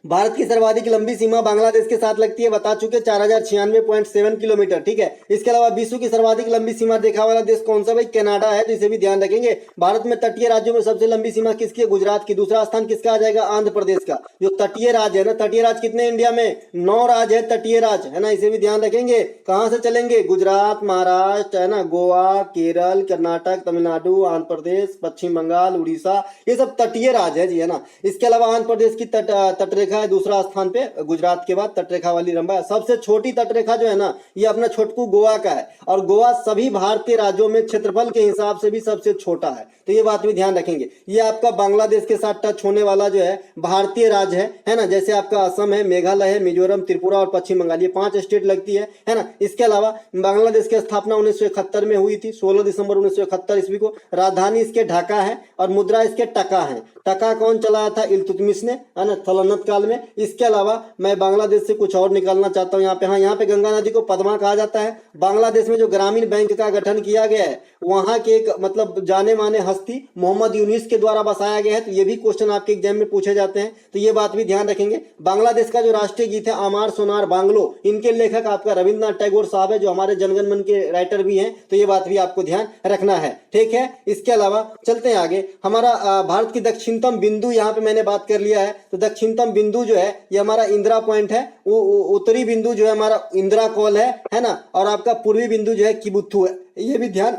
भारत की सर्वाधिक लंबी सीमा बांग्लादेश के साथ लगती है, बता चुके 4096.7 किलोमीटर, ठीक है। इसके अलावा विश्व की सर्वाधिक लंबी सीमा रेखा वाला देश कौन सा भाई, कनाडा है, तो इसे भी ध्यान रखेंगे। भारत में तटीय राज्यों में सबसे लंबी सीमा किसकी है, गुजरात की। दूसरा स्थान किसका आ जाएगा, आंध्र प्रदेश का। जो तटीय राज्य है ना, तटीय राज्य कितने इंडिया में, 9 राज्य है तटीय राज्य, है ना, इसे भी ध्यान रखेंगे। कहां से चलेंगे, गुजरात, महाराष्ट्र, है ना, गोवा, केरल, कर्नाटक, तमिलनाडु, आंध्र प्रदेश, पश्चिम बंगाल, उड़ीसा, ये सब तटीय राज्य है जी, है ना। इसके अलावा आंध्र प्रदेश की तटरेखा है दूसरा स्थान पे, गुजरात के बाद तटरेखा वाली लंबा। सबसे छोटी तटरेखा जो है ना, ये अपना छोटकू गोवा का है, और गोवा सभी भारतीय राज्यों में क्षेत्रफल के हिसाब से भी सबसे छोटा है, तो ये बात भी ध्यान रखेंगे। ये आपका बांग्लादेश के साथ टच होने वाला जो है भारतीय राज्य है ना, जैसे आपका असम है, मेघालय है, मिजोरम, त्रिपुरा और पश्चिम बंगाल, ये 5 स्टेट लगती है ना। इसके अलावा बांग्लादेश की स्थापना 1971 में हुई थी, 16 दिसंबर 1971 ईस्वी को। राजधानी इसके ढाका है और मुद्रा इसके टका है। टका कौन चलाया था, इल्तुतमिश ने, है ना, सल्तनत काल में। इसके अलावा मैं बांग्लादेश से कुछ और निकालना चाहता हूं यहाँ पे। हाँ, यहाँ पे गंगा नदी को पद्मा कहा जाता है। बांग्लादेश में जो ग्रामीण बैंक का गठन किया गया है, वहां के एक मतलब जाने माने हस्ती मोहम्मद यूनिस के द्वारा बसाया गया है, तो ये भी क्वेश्चन आपके एग्जाम में पूछे जाते हैं, तो ये बात भी ध्यान रखेंगे। बांग्लादेश का जो राष्ट्रीय गीत है आमार सोनार बांग्लो, इनके लेखक आपका रविंद्रनाथ टैगोर साहब है, जो हमारे जनगण मन के राइटर भी हैं, तो ये बात भी आपको ध्यान रखना है, ठीक है। इसके अलावा चलते हैं आगे। हमारा भारत की दक्षिणतम बिंदु यहाँ पे मैंने बात कर लिया है, तो दक्षिणतम बिंदु जो है ये हमारा इंदिरा पॉइंट है। उत्तरी बिंदु जो है हमारा इंदिरा कॉल है ना, और आपका पूर्वी बिंदु जो है किबुथु है, ये भी ध्यान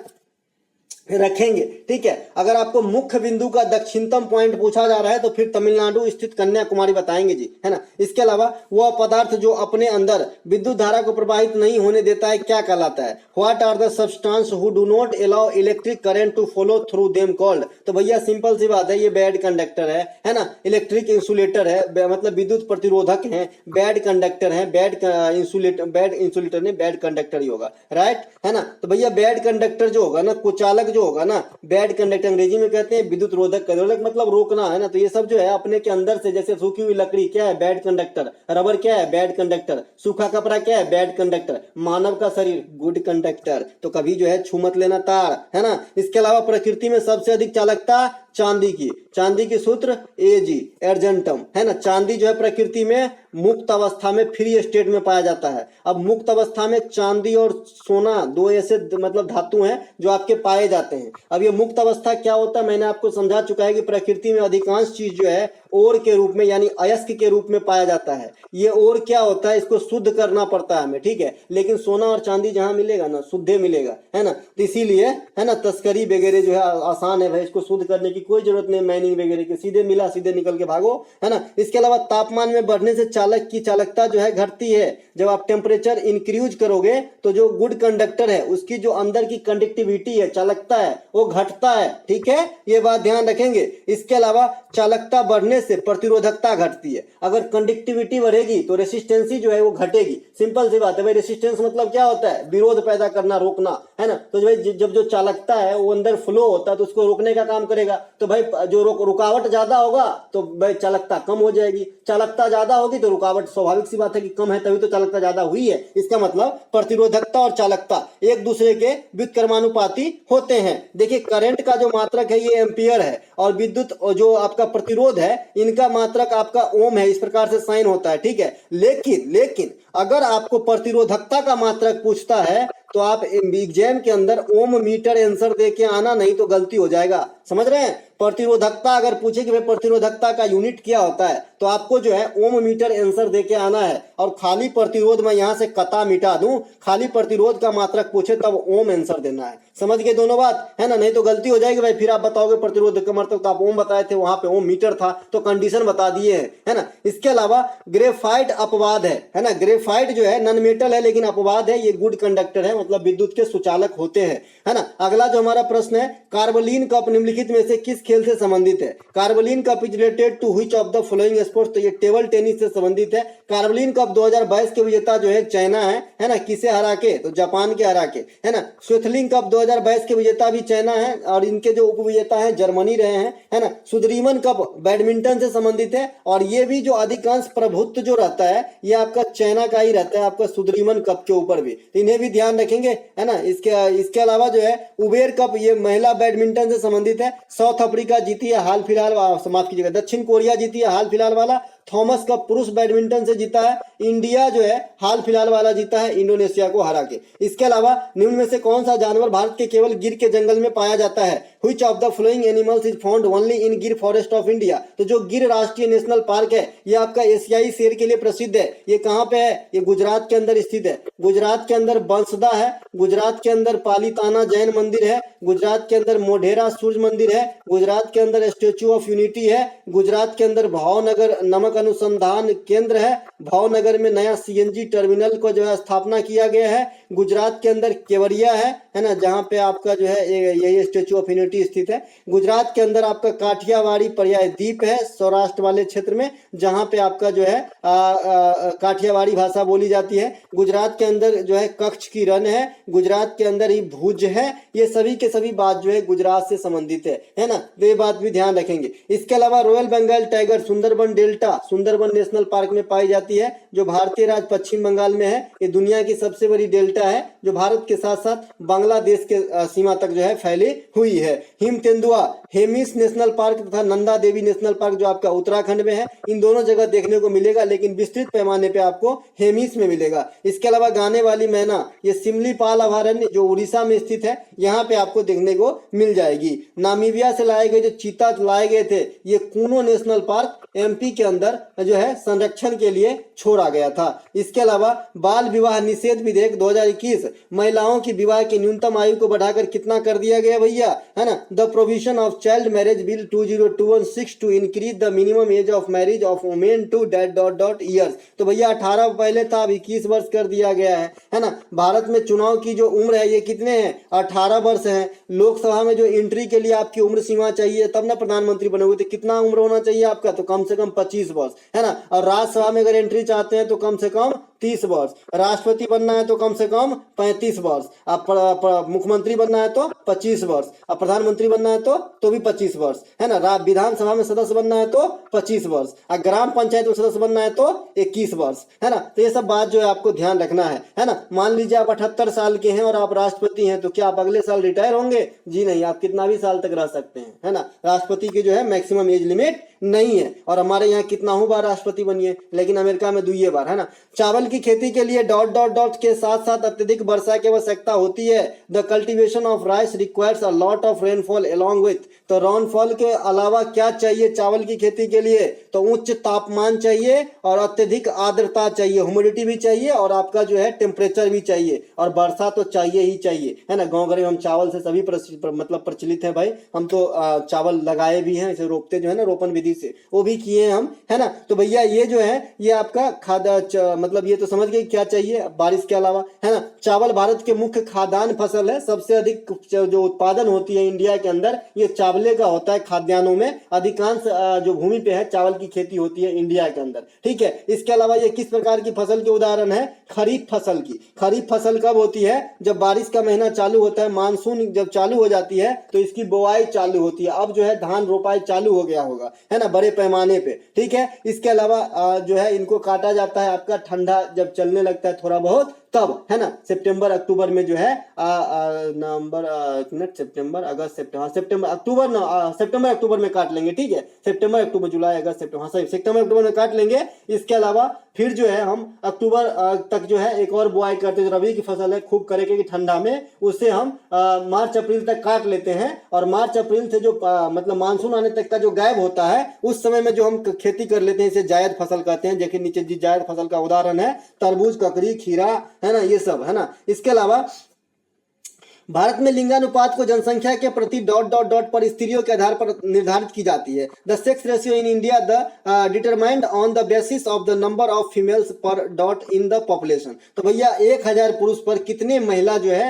रखेंगे। ठीक है, अगर आपको मुख्य बिंदु का दक्षिणतम पॉइंट पूछा जा रहा है तो फिर तमिलनाडु स्थित कन्याकुमारी बताएंगे जी, है ना। इसके अलावा वह पदार्थ जो अपने अंदर विद्युत धारा को प्रवाहित नहीं होने देता है क्या कहलाता है? What are the substance who do not allow electric current to flow through them called? तो भैया सिंपल सी बात है, ये बैड कंडक्टर है ना। इलेक्ट्रिक इंसुलेटर है, मतलब विद्युत प्रतिरोधक है, बैड कंडक्टर है, बैड इंसुलेटर नहीं, बैड कंडक्टर ही होगा, राइट, है ना। तो भैया बैड कंडक्टर जो होगा ना, कुचालक जो होगा ना, बैड कंडक्टर अंग्रेजी में कहते हैं विद्युत रोधक। रोधक मतलब रोकना, है ना। तो ये सब जो है अपने के अंदर से, जैसे सूखी हुई लकड़ी क्या है? Bad conductor. रबर क्या है? Bad conductor. सूखा कपड़ा क्या है? Bad conductor. मानव का शरीर गुड कंडक्टर। तो कभी जो है छू मत लेना तार, है ना। इसके अलावा प्रकृति में सबसे अधिक चालकता चांदी की सूत्र Ag अर्जेंटम, है ना। चांदी जो है प्रकृति में मुक्त अवस्था में फ्री स्टेट में पाया जाता है। अब मुक्त अवस्था में चांदी और सोना दो ऐसे मतलब धातु हैं जो आपके पाए जाते हैं। अब ये मुक्त अवस्था क्या होता है मैंने आपको समझा चुका है कि प्रकृति में अधिकांश चीज जो है ओर के रूप में यानी अयस्क के रूप में पाया जाता है। ये ओर क्या होता है, इसको शुद्ध करना पड़ता है हमें, ठीक है। लेकिन सोना और चांदी जहां मिलेगा ना, शुद्ध मिलेगा, है ना। तो इसीलिए, है ना, तस्करी वगैरह जो है आसान है भाई, इसको शुद्ध करने की कोई जरूरत नहीं, माइनिंग वगैरह की, सीधे मिला सीधे निकल के भागो, है ना। इसके अलावा तापमान में बढ़ने से चालक की चालकता जो है घटती है। जब आप टेम्परेचर इंक्रीज करोगे तो जो गुड कंडक्टर है उसकी जो अंदर की कंडक्टिविटी है, चालकता है, वो घटता है, ठीक है। ये बात ध्यान रखेंगे। इसके अलावा चालकता बढ़ने से प्रतिरोधकता घटती है। अगर कंडक्टिविटी बढ़ेगी तो रेसिस्टेंसी जो है वो घटेगी। सिंपल सी बात है भाई। रेसिस्टेंस मतलब क्या होता है? विरोध पैदा करना, रोकना, है ना। तो भाई जब जो चालकता है वो अंदर फ्लो होता है तो उसको रोकने का काम करेगा। तो भाई जो रुकावट ज्यादा होगा तो भाई चालकता कम हो जाएगी। चालकता ज्यादा होगी तो रुकावट स्वाभाविक सी बात है कि कम है, तभी तो चालकता ज्यादा हुई है। इसका मतलब प्रतिरोधकता और चालकता एक दूसरे के व्युत्क्रमानुपाती होते हैं। देखिए करंट का जो मात्रक है ये एम्पियर है और विद्युत जो आपका प्रतिरोध है इनका मात्रक आपका ओम है। इस प्रकार से साइन होता है, ठीक है। लेकिन अगर आपको प्रतिरोधकता का मात्रक पूछता है तो आप एग्जाम के अंदर ओम मीटर आंसर दे के आना, नहीं तो गलती हो जाएगा। समझ रहे हैं? प्रतिरोधकता अगर पूछे कि भाई प्रतिरोधकता का यूनिट क्या होता है तो आपको जो है ओम मीटर आंसर देके आना है। और खाली प्रतिरोध में यहां से कता मिटा दूं, खाली प्रतिरोध का मात्रक पूछे तब ओम आंसर देना है। समझ गए दोनों बात, है ना। नहीं तो गलती हो जाएगी भाई, फिर आप बताओगे प्रतिरोध का मात्रक तो आप ओम बताए थे, वहां पे ओम मीटर था, तो कंडीशन बता दिए है ना। इसके अलावा ग्रेफाइट अपवाद है ना। ग्रेफाइट जो है नॉन मेटल है लेकिन अपवाद है, ये गुड कंडक्टर है, मतलब विद्युत के सुचालक होते हैं, है ना। अगला जो हमारा प्रश्न है, कार्बोलिन कप निम्नलिखित में से किस खेल से संबंधित है? Corbillon cup is related to which of the following sports? तो ये टेबल टेनिस से संबंधित है। कार्बोलिन कप 2022 के विजेता जो है चाइना है ना। किसे हरा के? तो जापान के हरा के, है ना। स्विट्जरलैंड कप 2022 के विजेता भी चाइना है और इनके जो उपविजेता हैं जर्मनी रहे हैं, है ना। सुदरीमन कप बैडमिंटन से संबंधित है और ये भी जो अधिकांश प्रभुत्व जो रहता है ये आपका चाइना का ही रहता है, आपका सुदरीमन कप के ऊपर भी, तो इन्हें भी ध्यान रखेंगे, है ना। इसके अलावा जो है उबेर कप ये महिला बैडमिंटन से संबंधित है। साउथ अफ्रीका जीती है हाल फिलहाल, माफ कीजिएगा, दक्षिण कोरिया जीती है हाल फिलहाल वाला। थॉमस कप पुरुष बैडमिंटन से जीता है। इंडिया जो है हाल फिलहाल वाला जीता है इंडोनेशिया को हरा के। इसके अलावा निम्न में से कौन सा जानवर भारत के केवल गिर के जंगल में पाया जाता है? Which of the following animals is found only in गिर फॉरेस्ट ऑफ इंडिया? तो जो गिर राष्ट्रीय नेशनल पार्क है ये आपका एशियाई शेर के लिए प्रसिद्ध है। ये कहाँ पे है? ये गुजरात के अंदर स्थित है। गुजरात के अंदर बंसदा है, गुजरात के अंदर पालीताना जैन मंदिर है, गुजरात के अंदर मोढेरा सूर्य मंदिर है, गुजरात के अंदर स्टेच्यू ऑफ यूनिटी है, गुजरात के अंदर भावनगर नमक अनुसंधान केंद्र है, भावनगर में नया सीएनजी टर्मिनल को जो है स्थापना किया गया है, गुजरात के अंदर केवड़िया है ना, जहां पे आपका जो है यही स्टेच्यू ऑफ यूनिटी स्थित है। गुजरात के अंदर आपका काठियावाड़ी पर्याय द्वीप है सौराष्ट्र वाले क्षेत्र में, जहां पे आपका जो है काठियावाड़ी भाषा बोली जाती है। गुजरात के अंदर जो है कच्छ की रण है, गुजरात के अंदर ही भुज है। ये सभी के सभी बात जो है गुजरात से संबंधित है ना। तो ये बात भी ध्यान रखेंगे। इसके अलावा royal Bengal tiger Sundarban delta Sundarban national park में पाई जाती है, जो भारतीय राज्य पश्चिम बंगाल में है। ये दुनिया की सबसे बड़ी डेल्टा है जो भारत के साथ साथ बांग्लादेश के सीमा तक जो है फैली हुई है। हिम तेंदुआ हेमिस नेशनल पार्क तथा नंदा देवी नेशनल पार्क जो आपका उत्तराखंड में है, इन दोनों जगह देखने को मिलेगा, लेकिन विस्तृत पैमाने पे आपको हेमिस में मिलेगा। इसके अलावा गाने वाली मैना, ये सिमलीपाल अभयारण्य जो उड़ीसा में स्थित है, यहाँ पे आपको देखने को मिल जाएगी। नामीबिया से लाए गए जो चीता लाए गए थे, ये कूनो नेशनल पार्क एमपी के अंदर जो है संरक्षण के लिए छोड़ा गया था। इसके अलावा बाल विवाह निषेध विधेयक 2021, महिलाओं की विवाह की न्यूनतम आयु को बढ़ाकर कितना कर दिया गया भैया, है ना। The provision of child marriage bill 2021 to increase the minimum age of marriage of women to years. तो भैया 18 पहले था, अब 21 वर्ष कर दिया गया है ना। भारत में चुनाव की जो उम्र है ये कितने हैं, 18 वर्ष है। लोकसभा में जो एंट्री के लिए आपकी उम्र सीमा चाहिए तब ना प्रधानमंत्री बनोगे, तो कितना उम्र होना चाहिए आपका, तो कम से कम 25 वर्ष, है ना। और राज्यसभा में अगर एंट्री चाहते हैं तो कम से कम 30 वर्ष, राष्ट्रपति बनना है तो कम से कम 35 वर्ष, आप मुख्यमंत्री बनना है तो 25 वर्ष, अब प्रधानमंत्री बनना है तो भी 25 वर्ष, है ना। विधानसभा में सदस्य बनना है तो 25 वर्ष, और ग्राम पंचायत में सदस्य बनना है तो 21 वर्ष, है ना। तो ये सब बात जो है आपको ध्यान रखना है ना। मान लीजिए आप 78 साल के हैं और आप राष्ट्रपति हैं, तो क्या आप अगले साल रिटायर होंगे? जी नहीं, आप कितना भी साल तक रह सकते हैं, है ना। राष्ट्रपति की जो है मैक्सिमम एज लिमिट नहीं है। और हमारे यहाँ कितना बार राष्ट्रपति बनिए, लेकिन अमेरिका में 2 बार, है ना। चावल की खेती के लिए ... के साथ साथ अत्यधिक वर्षा की आवश्यकता होती है। The cultivation of rice requires a lot of rainfall along with, तो रेनफॉल के अलावा क्या चाहिए चावल की खेती के लिए, तो उच्च तापमान चाहिए और अत्यधिक आर्द्रता चाहिए, ह्यूमिडिटी भी चाहिए और आपका जो है टेम्परेचर भी चाहिए, और वर्षा तो चाहिए ही चाहिए, है ना। गाँव घर में हम चावल से सभी मतलब प्रचलित है भाई, हम तो चावल लगाए भी हैं, इसे रोपते जो है ना रोपण विधि से, वो भी किए हम, है ना। तो भैया ये जो है ये आपका मतलब ये तो समझ गए क्या चाहिए बारिश के अलावा, है ना। चावल भारत के मुख्य खाद्यान्न फसल है, सबसे अधिक जो उत्पादन होती है इंडिया के अंदर ये चावले का होता है। खाद्यान्नों में अधिकांश जो भूमि पे है चावल की खेती होती है इंडिया के अंदर, ठीक है। इसके अलावा ये किस प्रकार की फसल के उदाहरण है, खरीफ फसल की। खरीफ फसल कब होती है, जब बारिश का महीना चालू होता है, मानसून जब चालू हो जाती है तो इसकी बुआई चालू होती है। अब जो है धान रोपाई चालू हो गया होगा, है ना, बड़े पैमाने पे, ठीक है। इसके अलावा जो है इनको काटा जाता है आपका ठंडा जब चलने लगता है थोड़ा बहुत तब, है ना। सितंबर अक्टूबर में जो है नवंबर सितंबर अगस्त सितंबर अक्टूबर में काट लेंगे, ठीक है। सितंबर अक्टूबर जुलाई अगस्त सितंबर, हाँ सही, सितंबर अक्टूबर में काट लेंगे। इसके अलावा फिर जो है हम अक्टूबर तक जो है एक और बुआई करते हैं, रबी की फसल है खूब करेंगे कि ठंडा में, उससे हम मार्च अप्रैल तक काट लेते हैं। और मार्च अप्रैल से जो मतलब मानसून आने तक का जो गैप होता है उस समय में जो हम खेती कर लेते हैं इसे जायद फसल कहते हैं। देखिए नीचे जायद फसल का उदाहरण है तरबूज, ककड़ी, खीरा, है ना, ये सब, है ना। इसके अलावा भारत में लिंगानुपात को जनसंख्या के प्रति ... पर स्त्रियों के आधार पर निर्धारित की जाती है। The sex ratio in India the determined on the basis of the number of females पर डॉट इन द पॉपुलेशन। तो भैया 1000 पुरुष पर कितने महिला जो है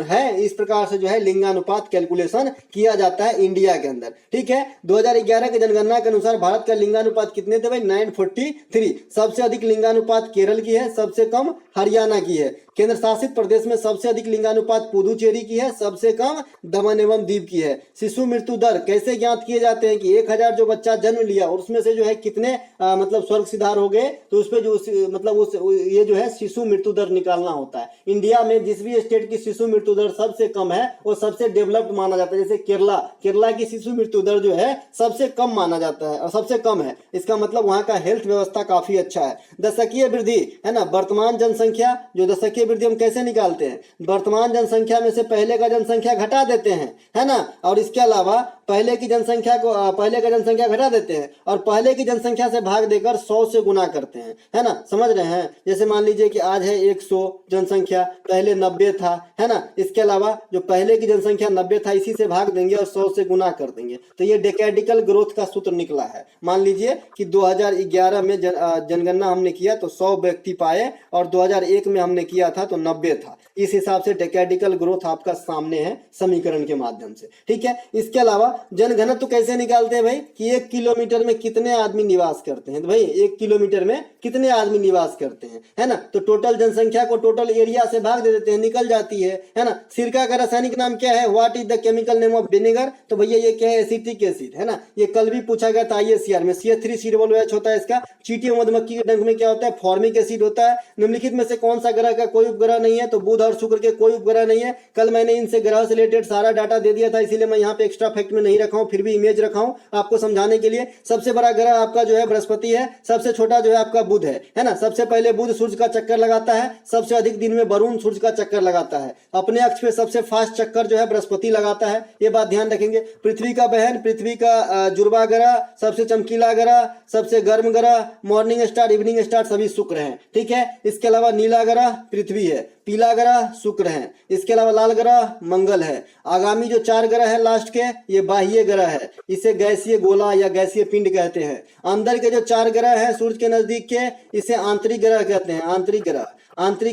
है, इस प्रकार से जो है लिंगानुपात कैलकुलेशन किया जाता है इंडिया के अंदर, ठीक है। 2011 की जनगणना के अनुसार भारत का लिंगानुपात कितने थे भाई, 943। सबसे अधिक लिंगानुपात केरल की है, सबसे कम हरियाणा की है। केंद्र शासित प्रदेश में सबसे अधिक लिंगानुपात पुदुचेरी की है, सबसे कम दमन एवं दीव की है। शिशु मृत्यु दर कैसे ज्ञात किए जाते हैं कि 1000 जो बच्चा जन्म लिया और उसमें से जो है कितने मतलब स्वर्ग सिधार हो गए, तो उसपे जो मतलब ये जो है शिशु मृत्यु दर निकालना होता है। इंडिया में जिस भी स्टेट की शिशु मृत्यु दर सबसे कम है वो सबसे डेवलप्ड माना जाता है। जैसे केरला की शिशु मृत्यु दर जो है सबसे कम माना जाता है और सबसे कम है, इसका मतलब वहाँ का हेल्थ व्यवस्था काफी अच्छा है। दशकीय वृद्धि, है ना, वर्तमान जनसंख्या, जो दशकीय वृद्धि हम कैसे निकालते हैं, वर्तमान जनसंख्या में से पहले का जनसंख्या घटा देते हैं, है ना। और इसके अलावा पहले का जनसंख्या घटा देते हैं और पहले की जनसंख्या से भाग देकर 100 से गुना करते हैं, है ना, समझ रहे हैं। जैसे मान लीजिए कि आज है 100 जनसंख्या, पहले 90 था, है ना। इसके अलावा जो पहले की जनसंख्या 90 था इसी से भाग देंगे और 100 से गुना कर देंगे, तो ये डेकेडिकल ग्रोथ का सूत्र निकला है। मान लीजिए कि 2011 में जनगणना हमने किया तो 100 व्यक्ति पाए और 2001 में हमने किया था तो 90 था। इस हिसाब से डेकेडिकल ग्रोथ आपका सामने है समीकरण के माध्यम से, ठीक है। इसके अलावा जनघनत्व कैसे निकालते हैं भाई कि 1 किलोमीटर में कितने आदमी निवास करते हैं, तो भाई 1 किलोमीटर में कितने आदमी निवास करते हैं, है ना। तो टोटल जनसंख्या को टोटल एरिया से भाग दे देते हैं, निकल जाती है ना। सिरका का रासायनिक नाम क्या है, what is the chemical name of vinegar, तो भैया ये क्या है, एसिटिक एसिड, है ना। ये कल भी पूछा गया था ISCR में, CH3COOH होता है इसका। चींटी और मधुमक्खी के डंक में क्या होता है, फॉर्मिक एसिड होता है। निम्नलिखित में से कौन सा ग्रह का कोई उपग्रह नहीं है, तो बुध बुध और शुक्र के कोई उपग्रह नहीं है। कल मैंने इनसे ग्रह से रिलेटेड सारा डाटा दे दिया था, इसीलिए मैं यहाँ पे एक्स्ट्रा फैक्ट में नहीं रखा हूँ, फिर भी इमेज रखा हूँ आपको समझाने के लिए। सबसे बड़ा ग्रह आपका जो है बृहस्पति है, सबसे छोटा जो है आपका बुध है ना। सबसे पहले बुध सूर्य का चक्कर लगाता है, सबसे अधिक दिन में वरुण सूर्य का चक्कर लगाता है। अपने अक्ष पे सबसे फास्ट चक्कर जो है बृहस्पति लगाता है, ये बात ध्यान रखेंगे। पृथ्वी का बहन, पृथ्वी का जुड़वा ग्रह, सबसे चमकीला ग्रह, सबसे गर्म ग्रह, मॉर्निंग स्टार, इवनिंग स्टार सभी शुक्र हैं, ठीक है। इसके अलावा नीला ग्रह पृथ्वी है, पीला ग्रह शुक्र है, इसके अलावा लाल ग्रह मंगल है। आगामी जो 4 ग्रह है लास्ट के, ये बाह्य ग्रह है, इसे गैसीय गोला या गैसीय पिंड कहते हैं। अंदर के जो 4 ग्रह हैं सूर्य के नजदीक के, इसे आंतरिक ग्रह कहते हैं, आंतरिक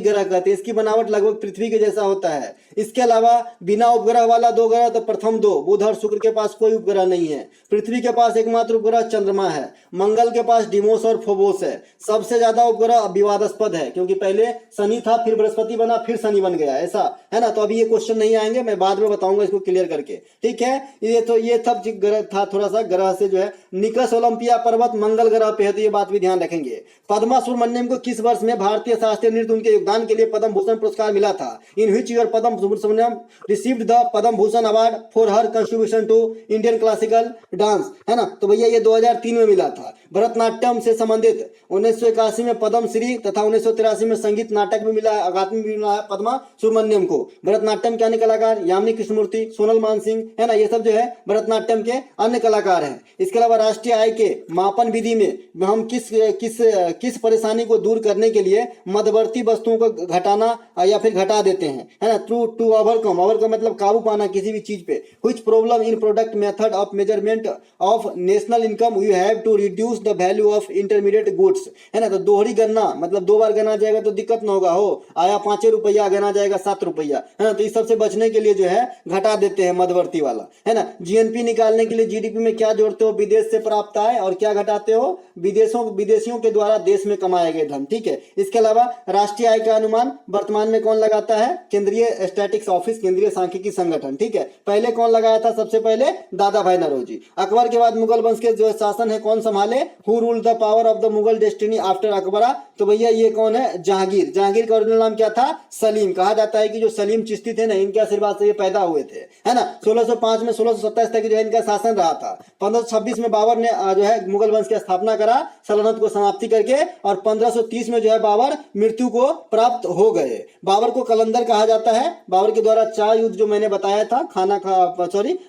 ग्रह कहते हैं। इसकी बनावट लगभग पृथ्वी के जैसा होता है। इसके अलावा बिना उपग्रह वाला 2 ग्रह तो प्रथम 2, बुध और शुक्र के पास कोई उपग्रह नहीं है। पृथ्वी के पास एकमात्र उपग्रह चंद्रमा है। मंगल के पास डिमोस और फोबोस है। सबसे ज्यादा उपग्रह विवादास्पद है, क्योंकि पहले शनि था, फिर बृहस्पति बना, फिर शनि बन गया, ऐसा है ना। तो अभी ये क्वेश्चन नहीं आएंगे, मैं बाद में बताऊंगा इसको क्लियर करके, ठीक है। ये सब ग्रह था, थोड़ा सा ग्रह से जो है। निकस ओलंपिया पर्वत मंगल ग्रह पे है, तो ये बात भी ध्यान रखेंगे। पद्मा सुब्रमण्यम को किस वर्ष में भारतीय शास्त्रीय नृत्य उनके योगदान के लिए पद्म भूषण पुरस्कार मिला था? In which year Padma Subrahmanyam received the Padma Bhushan award for her contribution to Indian classical dance, है ना। तो भैया ये 2003 में मिला था। भरतनाट्यम से संबंधित 1981 में पद्म श्री तथा 1983 में संगीत नाटक में मिला है, अकादमी भी मिला है पद्मा सुब्रमण्यम को। भरतनाट्यम के अन्य कलाकार यामिनी कृष्णमूर्ति, सोनल मानसिंह, है ना, ये सब जो है भरतनाट्यम के अन्य कलाकार हैं। इसके अलावा राष्ट्रीय आय के मापन विधि में हम किस परेशानी को दूर करने के लिए मध्यवर्ती वस्तुओं को घटाना या फिर घटा देते हैं, है ना। टू ओवरकम मतलब काबू पाना किसी भी चीज पे। Which problem in product method of measurement of national income you have to reduce the value of intermediate goods, है ना। तो दोहरी गणना मतलब 2 बार गणना जाएगा तो दिक्कत ना होगा, हो आया 5 रुपया गणना जाएगा 7 रुपया, है ना। तो इस सबसे बचने के लिए जो है घटा देते हैं मध्यवर्ती वाला, है ना। जीएनपी निकालने के लिए जीडीपी में क्या जोड़ते हो? विदेश से प्राप्त आय, और क्या घटाते हो? विदेशियों के द्वारा देश में कमाए गए धन, ठीक है। इसके अलावा राष्ट्रीय आय का अनुमान वर्तमान में कौन लगाता है? केंद्रीय स्टैटिस्टिक्स ऑफिस, केंद्रीय सांख्यिकी संगठन, ठीक है। पहले कौन लगाया था? सबसे पहले दादा भाई नौरोजी। अकबर के बाद मुगल वंश के जो शासन है कौन संभाले? Who ruled the power of the Mughal destiny after Akbar? तो भैया ये कौन है? जहांगीर। जहांगीर का ओरिजिनल नाम क्या था? सलीम। कहा जाता है कि जो सलीम चिश्ती थे ना, इनके आशीर्वाद से ये पैदा हुए थे, है ना। 1605 में 1627 तक जो है इनका शासन रहा था। 1526 में बाबर ने जो है मुगल वंश की स्थापना करा सल्तनत को समाप्ति करके, और 1530 में जो है बाबर मृत्यु को प्राप्त हो गए। बाबर को कलंदर कहा जाता है। बाबर के द्वारा 4 युद्ध जो मैंने बताया था,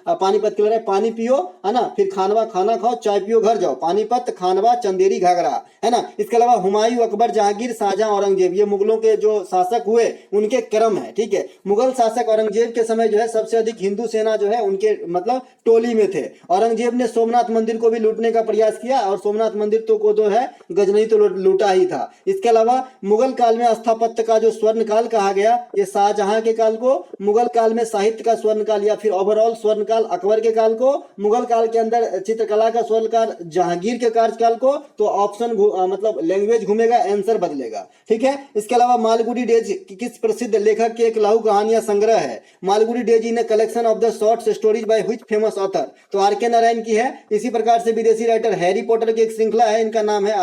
पानीपत के बारे में, पानी पियो, है ना, फिर खानवा खाना खाओ, चाय पियो घर जाओ, पानीपत, खानवा, चंदेरी, घाघरा, है ना। इसके अलावा हुमायूं, अकबर, जहांगीर, शाहजहां, औरंगजेब, ये मुगलों के जो शासक हुए उनके क्रम है, ठीक है। मुगल शासक औरंगजेब के समय जो है सबसे अधिक हिंदू सेना जो है उनके मतलब टोली में थे। औरंगजेब ने सोमनाथ मंदिर को भी लूटने का प्रयास किया, और सोमनाथ मंदिर तो को जो है गजनई तो लूटा ही था। इसके अलावा मुगल काल में स्थापत्य का जो स्वर्ण काल कहा गया, ये शाहजहां के काल को, मुगल काल में साहित्य का स्वर्ण काल या फिर ओवरऑल स्वर्ण काल अकबर के काल को, मुगल काल के अंदर चित्रकला का स्वर्ण काल जहांगीर के कार्यकाल को। तो ऑप्शन मतलब लैंग्वेज घूमेगा, आंसर बदलेगा, ठीक है। इसके अलावा मालगुडी डेज किस प्रसिद्ध लेखक की एक लघु कहानियां संग्रह है? Malgudi days in a collection of the short stories by which famous author? तो आर.के. नारायण की है। इसी प्रकार से विदेशी राइटर हैरी पॉटर की एक श्रृंखला है, इनका नाम है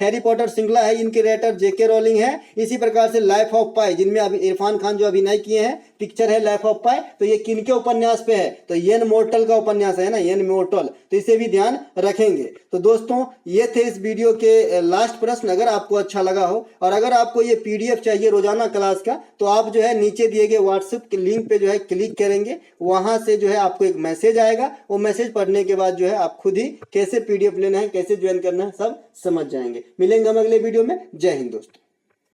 हैरी पॉटर श्रृंखला है, इनके राइटर जे.के. रोलिंग है। इसी प्रकार से लाइफ ऑफ पाई, जिनमें अभी इरफान खान जो अभिनय किए हैं, पिक्चर है लाइफ ऑफ पाई, तो ये किनके उपन्यास पे है? तो येन मोर्टल का उपन्यास है ना, येन मोर्टल, तो इसे भी ध्यान रखेंगे। तो दोस्तों ये थे इस वीडियो के लास्ट प्रश्न। अगर आपको अच्छा लगा हो और अगर आपको ये पीडीएफ चाहिए रोजाना क्लास का, तो आप जो है नीचे दिए गए व्हाट्सएप के लिंक पे जो है क्लिक करेंगे, वहां से जो है आपको एक मैसेज आएगा। वो मैसेज पढ़ने के बाद जो है आप खुद ही कैसे पीडीएफ लेना है, कैसे ज्वाइन करना है, सब समझ जाएंगे। मिलेंगे हम अगले वीडियो में। जय हिंद दोस्तों।